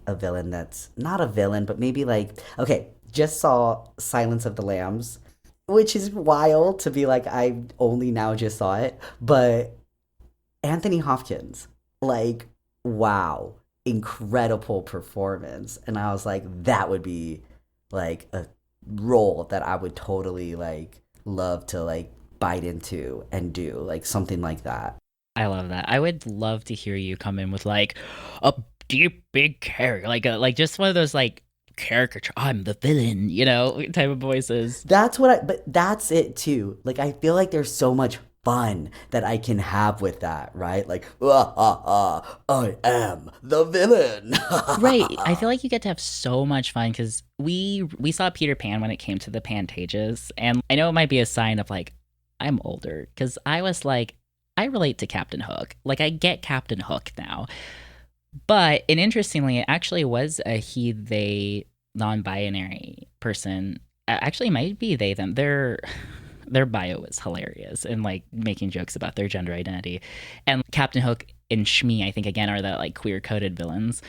a villain that's not a villain, but maybe like okay, just saw Silence of the Lambs, which is wild to be like I only now just saw it, but Anthony Hopkins, like wow, incredible performance, and I was like that would be like a role that I would totally like love to like bite into and do like something like that. I love that. I would love to hear you come in with like a deep, big character, like just one of those like caricature. I'm the villain, type of voices. But that's it too. Like I feel like there's so much fun that I can have with that, right? Like, I am the villain. Right. I feel like you get to have so much fun because we saw Peter Pan when it came to the Pantages, and I know it might be a sign of like I'm older because I was like I relate to Captain Hook. Like I get Captain Hook now. But and interestingly, it actually was a he they non-binary person. Actually, might be they them. Their bio was hilarious and like making jokes about their gender identity. And Captain Hook and Shmi, I think again are the like queer coded villains.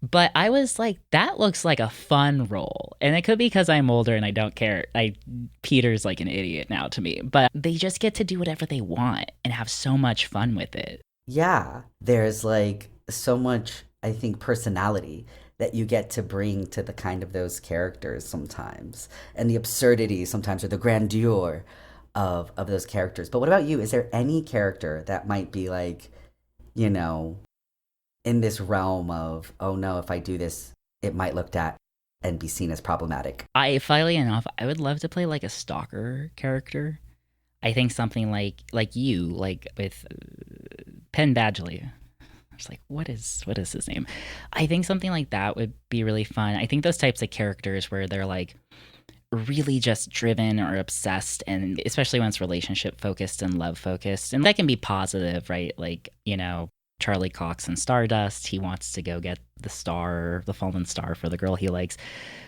But I was like, that looks like a fun role. And it could be because I'm older and I don't care. Peter's like an idiot now to me. But they just get to do whatever they want and have so much fun with it. Yeah, there's like so much, I think, personality that you get to bring to the kind of those characters sometimes, and the absurdity sometimes, or the grandeur of those characters. But what about you? Is there any character that might be like, you know, in this realm of, oh no, if I do this, it might look at and be seen as problematic? Funnily enough, I would love to play like a stalker character. I think something like you, like with Penn Badgley. I was like, what is his name? I think something like that would be really fun. I think those types of characters where they're like really just driven or obsessed, and especially when it's relationship focused and love focused, and that can be positive, right? Like, Charlie Cox in Stardust, he wants to go get the star, the fallen star for the girl he likes.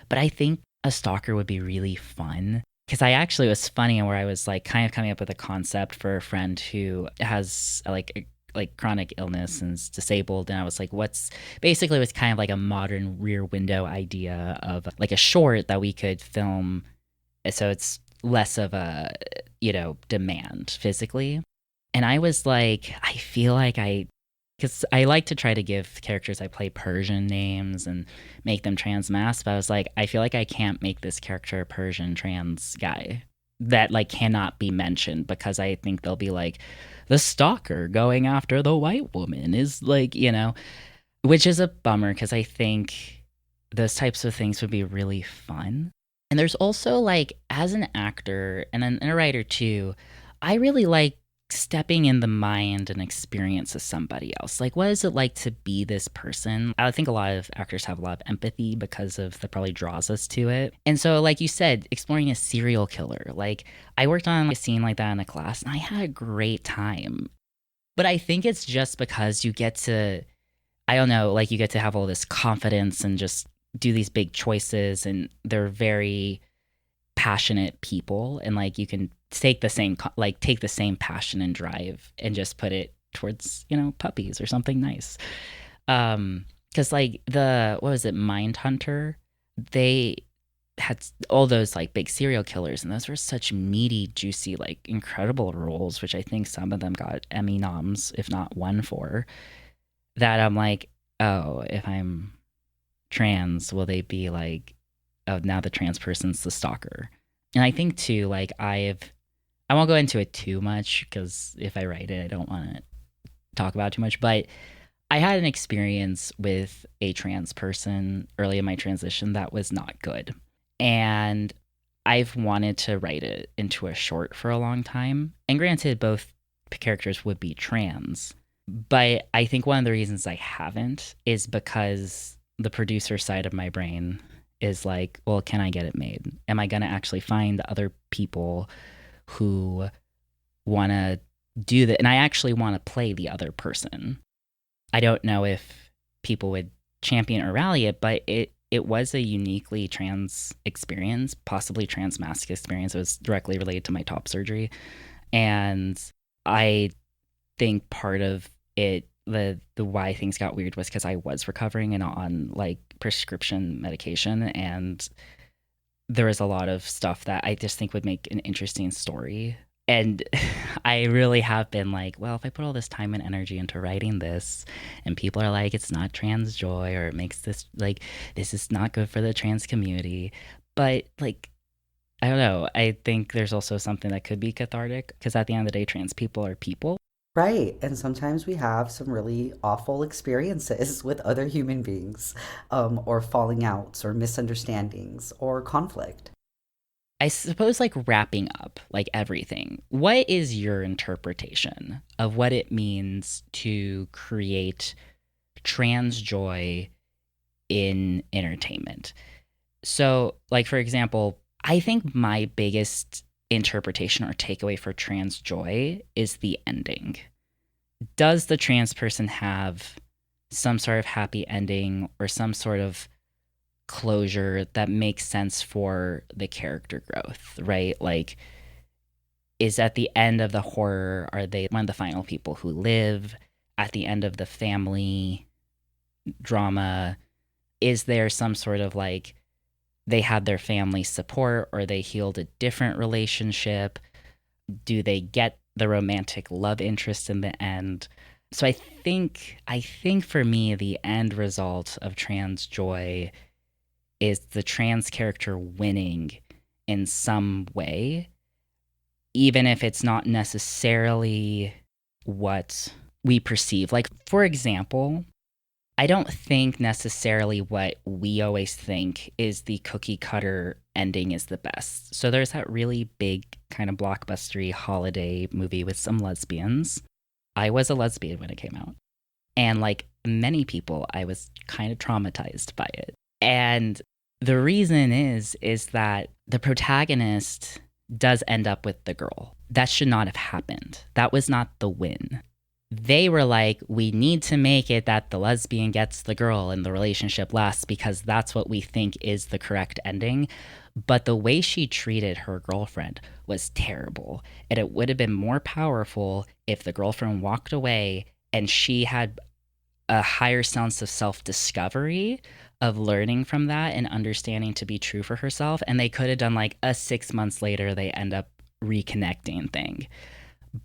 But I think a stalker would be really fun because I actually was funny where I was like kind of coming up with a concept for a friend who has like chronic illness and is disabled, and I was like, what's basically was kind of like a modern Rear Window idea of like a short that we could film, so it's less of a demand physically. And I was like, I feel like because I like to try to give characters I play Persian names and make them trans masc, but I was like, I feel like I can't make this character a Persian trans guy that like cannot be mentioned, because I think they'll be like, the stalker going after the white woman is like, which is a bummer because I think those types of things would be really fun. And there's also like, as an actor and a writer too, I really like stepping in the mind and experience of somebody else. Like, what is it like to be this person? I think a lot of actors have a lot of empathy because of that probably draws us to it. And so, like you said, exploring a serial killer. Like, I worked on a scene like that in a class and I had a great time. But I think it's just because you get to, I don't know, like you get to have all this confidence and just do these big choices, and they're very passionate people, and like you can take the same passion and drive and just put it towards puppies or something nice. Because like the what was it, Mindhunter, they had all those like big serial killers, and those were such meaty, juicy, like incredible roles, which I think some of them got Emmy noms, if not one for. That I'm like, oh, if I'm trans, will they be like, oh, now the trans person's the stalker? And I think too, like I won't go into it too much because if I write it, I don't want to talk about it too much. But I had an experience with a trans person early in my transition that was not good. And I've wanted to write it into a short for a long time. And granted, both characters would be trans. But I think one of the reasons I haven't is because the producer side of my brain is like, well, can I get it made? Am I going to actually find other people who want to do that? And I actually want to play the other person. I don't know if people would champion or rally it, but it was a uniquely trans experience, possibly trans masc experience. It was directly related to my top surgery. And I think part of it, the why things got weird was because I was recovering and on like prescription medication, and there was a lot of stuff that I just think would make an interesting story. And I really have been like, well, if I put all this time and energy into writing this, and people are like, it's not trans joy, or it makes this like, this is not good for the trans community. But like, I don't know. I think there's also something that could be cathartic, because at the end of the day, trans people are people. Right. And sometimes we have some really awful experiences with other human beings, or falling outs, or misunderstandings, or conflict. I suppose, like, wrapping up like everything, what is your interpretation of what it means to create trans joy in entertainment? So, like, for example, I think my biggest interpretation or takeaway for trans joy is the ending. Does the trans person have some sort of happy ending or some sort of closure that makes sense for the character growth, right? Like, is at the end of the horror, are they one of the final people who live? At the end of the family drama, is there some sort of like they had their family support, or they healed a different relationship? Do they get the romantic love interest in the end? So I think for me, the end result of trans joy is the trans character winning in some way, even if it's not necessarily what we perceive. Like, for example, I don't think necessarily what we always think is the cookie cutter ending is the best. So there's that really big kind of blockbustery holiday movie with some lesbians. I was a lesbian when it came out. And like many people, I was kind of traumatized by it. And the reason is that the protagonist does end up with the girl. That should not have happened. That was not the win. They were like, we need to make it that the lesbian gets the girl and the relationship lasts because that's what we think is the correct ending. But the way she treated her girlfriend was terrible. And it would have been more powerful if the girlfriend walked away and she had a higher sense of self discovery, of learning from that and understanding to be true for herself. And they could have done like a 6 months later, they end up reconnecting thing.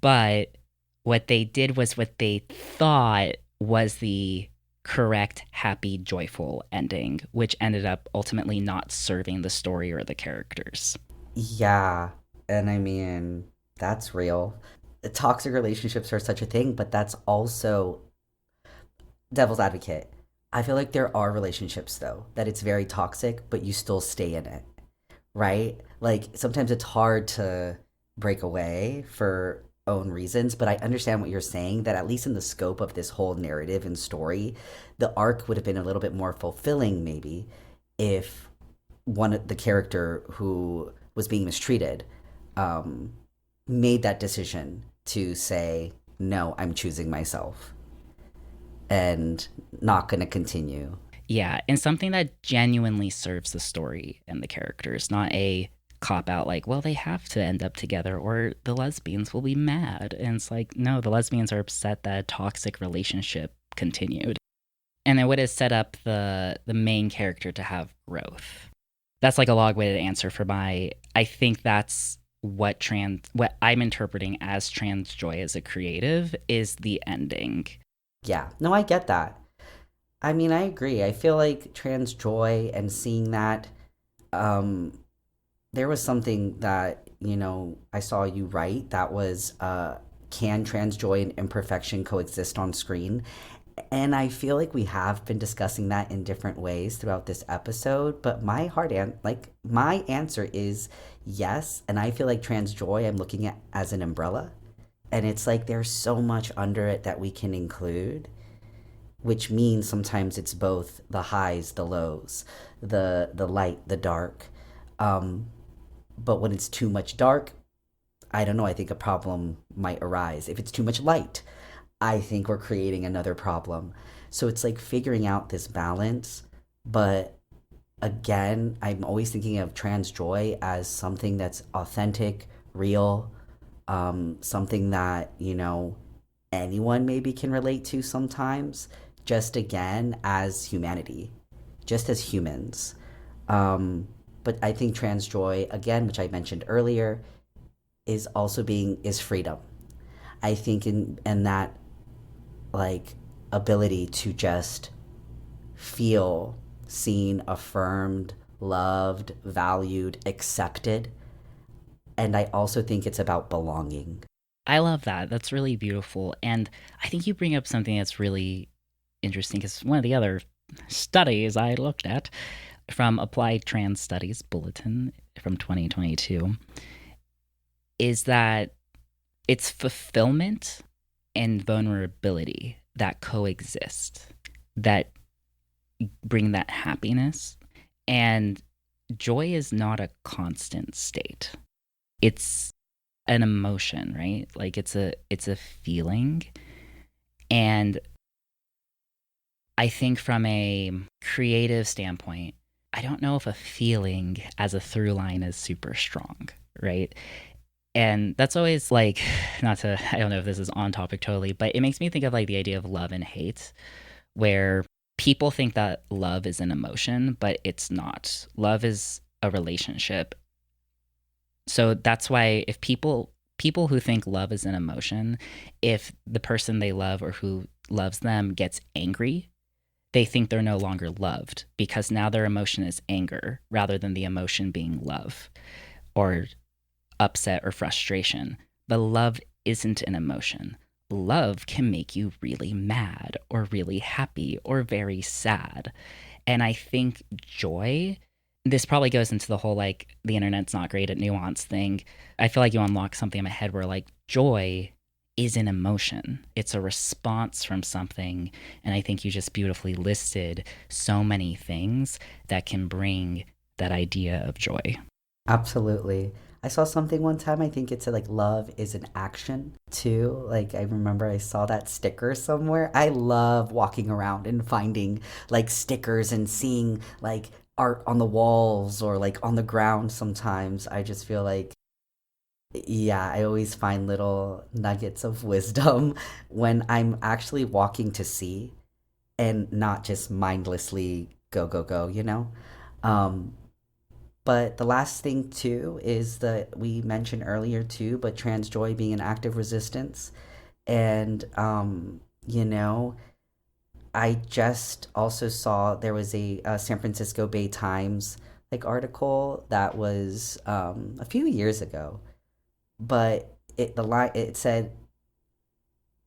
But what they did was what they thought was the correct, happy, joyful ending, which ended up ultimately not serving the story or the characters. Yeah, and I mean, that's real. Toxic relationships are such a thing, but that's also devil's advocate. I feel like there are relationships though that it's very toxic, but you still stay in it, right? Like sometimes it's hard to break away for own reasons, but I understand what you're saying that at least in the scope of this whole narrative and story, the arc would have been a little bit more fulfilling maybe if one of the character who was being mistreated um, made that decision to say, no, I'm choosing myself and not going to continue. Yeah, and something that genuinely serves the story and the characters, not a cop out like, well, they have to end up together or the lesbians will be mad. And it's like, no, the lesbians are upset that a toxic relationship continued. And it would have set up the main character to have growth. That's like a long-winded answer for my I think that's what I'm interpreting as trans joy as a creative is the ending. Yeah, no, I get that. I mean, I agree. I feel like trans joy and seeing that, um, there was something that, I saw you write that was, can trans joy and imperfection coexist on screen? And I feel like we have been discussing that in different ways throughout this episode, but my answer is yes, and I feel like trans joy I'm looking at as an umbrella, and it's like there's so much under it that we can include, which means sometimes it's both the highs, the lows, the light, the dark. Um, but when it's too much dark, I don't know, I think a problem might arise. If it's too much light, I think we're creating another problem. So it's like figuring out this balance. But again, I'm always thinking of trans joy as something that's authentic, real, something that, anyone maybe can relate to sometimes, just again, as humanity, just as humans. But I think trans joy, again, which I mentioned earlier, is freedom. I think in that like ability to just feel seen, affirmed, loved, valued, accepted. And I also think it's about belonging. I love that. That's really beautiful. And I think you bring up something that's really interesting because one of the other studies I looked at from Applied Trans Studies Bulletin from 2022 is that it's fulfillment and vulnerability that coexist, that bring that happiness. And joy is not a constant state. It's an emotion, right? Like it's a feeling. And I think from a creative standpoint, I don't know if a feeling as a through line is super strong, right? And that's always like, not to, I don't know if this is on topic totally, but it makes me think of like the idea of love and hate, where people think that love is an emotion, but it's not. Love is a relationship. So that's why if people who think love is an emotion, if the person they love or who loves them gets angry, they think they're no longer loved because now their emotion is anger rather than the emotion being love or upset or frustration. But love isn't an emotion. Love can make you really mad or really happy or very sad. And I think joy, this probably goes into the whole like the internet's not great at nuance thing. I feel like you unlock something in my head where like joy is an emotion. It's a response from something. And I think you just beautifully listed so many things that can bring that idea of joy. Absolutely. I saw something one time, I think it said like love is an action too. Like I remember I saw that sticker somewhere. I love walking around and finding like stickers and seeing like art on the walls or like on the ground sometimes. I just feel like, yeah, I always find little nuggets of wisdom when I'm actually walking to see and not just mindlessly go, go, go, you know? Um, but the last thing too is that we mentioned earlier too, but trans joy being an active resistance. And, you know, I just also saw there was a San Francisco Bay Times like article that was a few years ago, but it said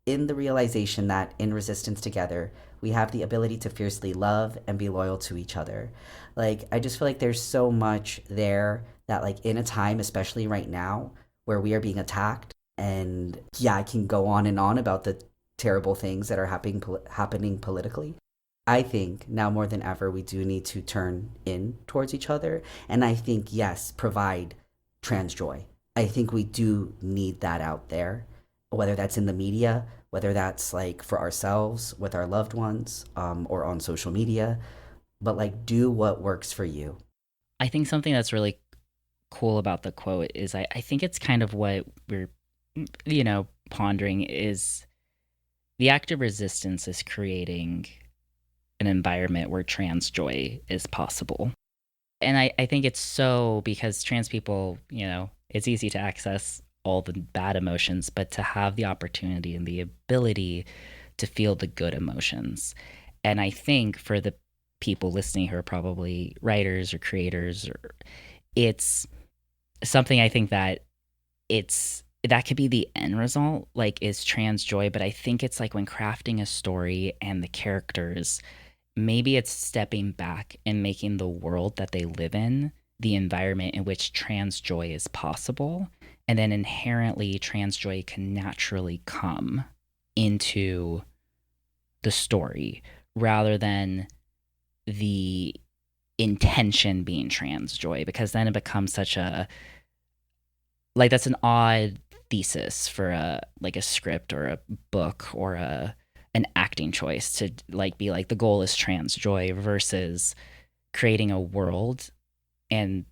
in the realization that in resistance together, we have the ability to fiercely love and be loyal to each other. Like, I just feel like there's so much there that, like, in a time, especially right now, where we are being attacked, and yeah, I can go on and on about the terrible things that are happening politically. I think now more than ever, we do need to turn in towards each other. And I think, yes, provide trans joy. I think we do need that out there, whether that's in the media, whether that's like for ourselves, with our loved ones, or on social media. But like, do what works for you. I think something that's really cool about the quote is I think it's kind of what we're, pondering is the act of resistance is creating an environment where trans joy is possible. And I think it's so because trans people, it's easy to access all the bad emotions, but to have the opportunity and the ability to feel the good emotions. And I think for the people listening who are probably writers or creators, or it's something I think that that could be the end result, like is trans joy. But I think it's like when crafting a story and the characters, maybe it's stepping back and making the world that they live in the environment in which trans joy is possible. And then inherently trans joy can naturally come into the story rather than the intention being trans joy, because then it becomes such a, like, that's an odd thesis for a script or a book or an acting choice to like be like the goal is trans joy versus creating a world and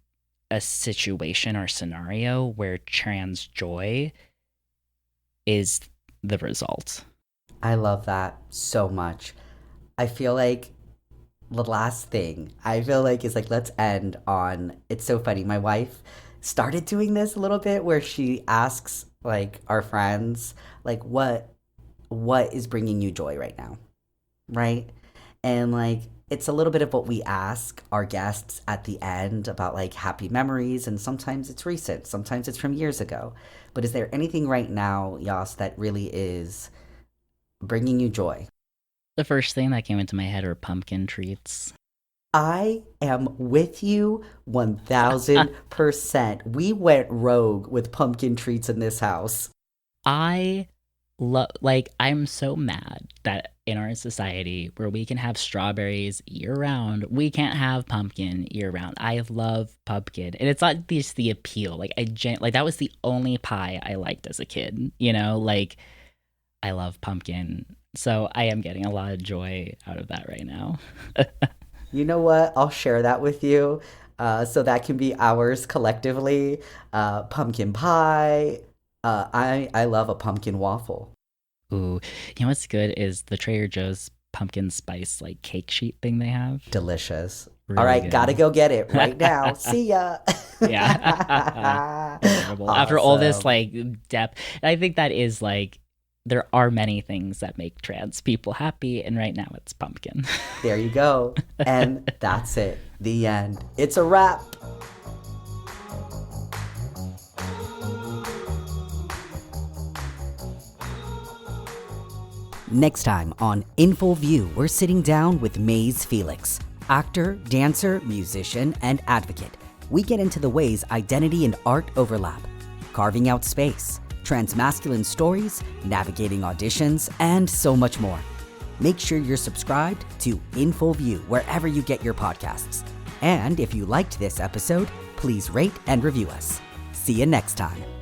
a situation or scenario where trans joy is the result. I love that so much. I feel like the last thing I feel like is like, let's end on, it's so funny. My wife started doing this a little bit where she asks like our friends, like, what is bringing you joy right now? Right? And like, it's a little bit of what we ask our guests at the end about like happy memories. And sometimes it's recent, sometimes it's from years ago. But is there anything right now, Yas, that really is bringing you joy? The first thing that came into my head are pumpkin treats. I am with you 1000%. We went rogue with pumpkin treats in this house. I I'm so mad that in our society where we can have strawberries year round, we can't have pumpkin year round. I love pumpkin, and it's not just the appeal. Like that was the only pie I liked as a kid. Like I love pumpkin, so I am getting a lot of joy out of that right now. You know what? I'll share that with you. So that can be ours collectively. Pumpkin pie. I love a pumpkin waffle. Ooh, what's good is the Trader Joe's pumpkin spice like cake sheet thing they have. Delicious. Really All right, good. gotta go get it right now. See ya. Yeah. Adorable. Awesome. After all this like depth, I think that is like there are many things that make trans people happy, and right now it's pumpkin. There you go. And that's it. The end. It's a wrap. Next time on In Full View, we're sitting down with Maze Felix, actor, dancer, musician, and advocate. We get into the ways identity and art overlap, carving out space, transmasculine stories, navigating auditions, and so much more. Make sure you're subscribed to InfoView wherever you get your podcasts. And if you liked this episode, please rate and review us. See you next time.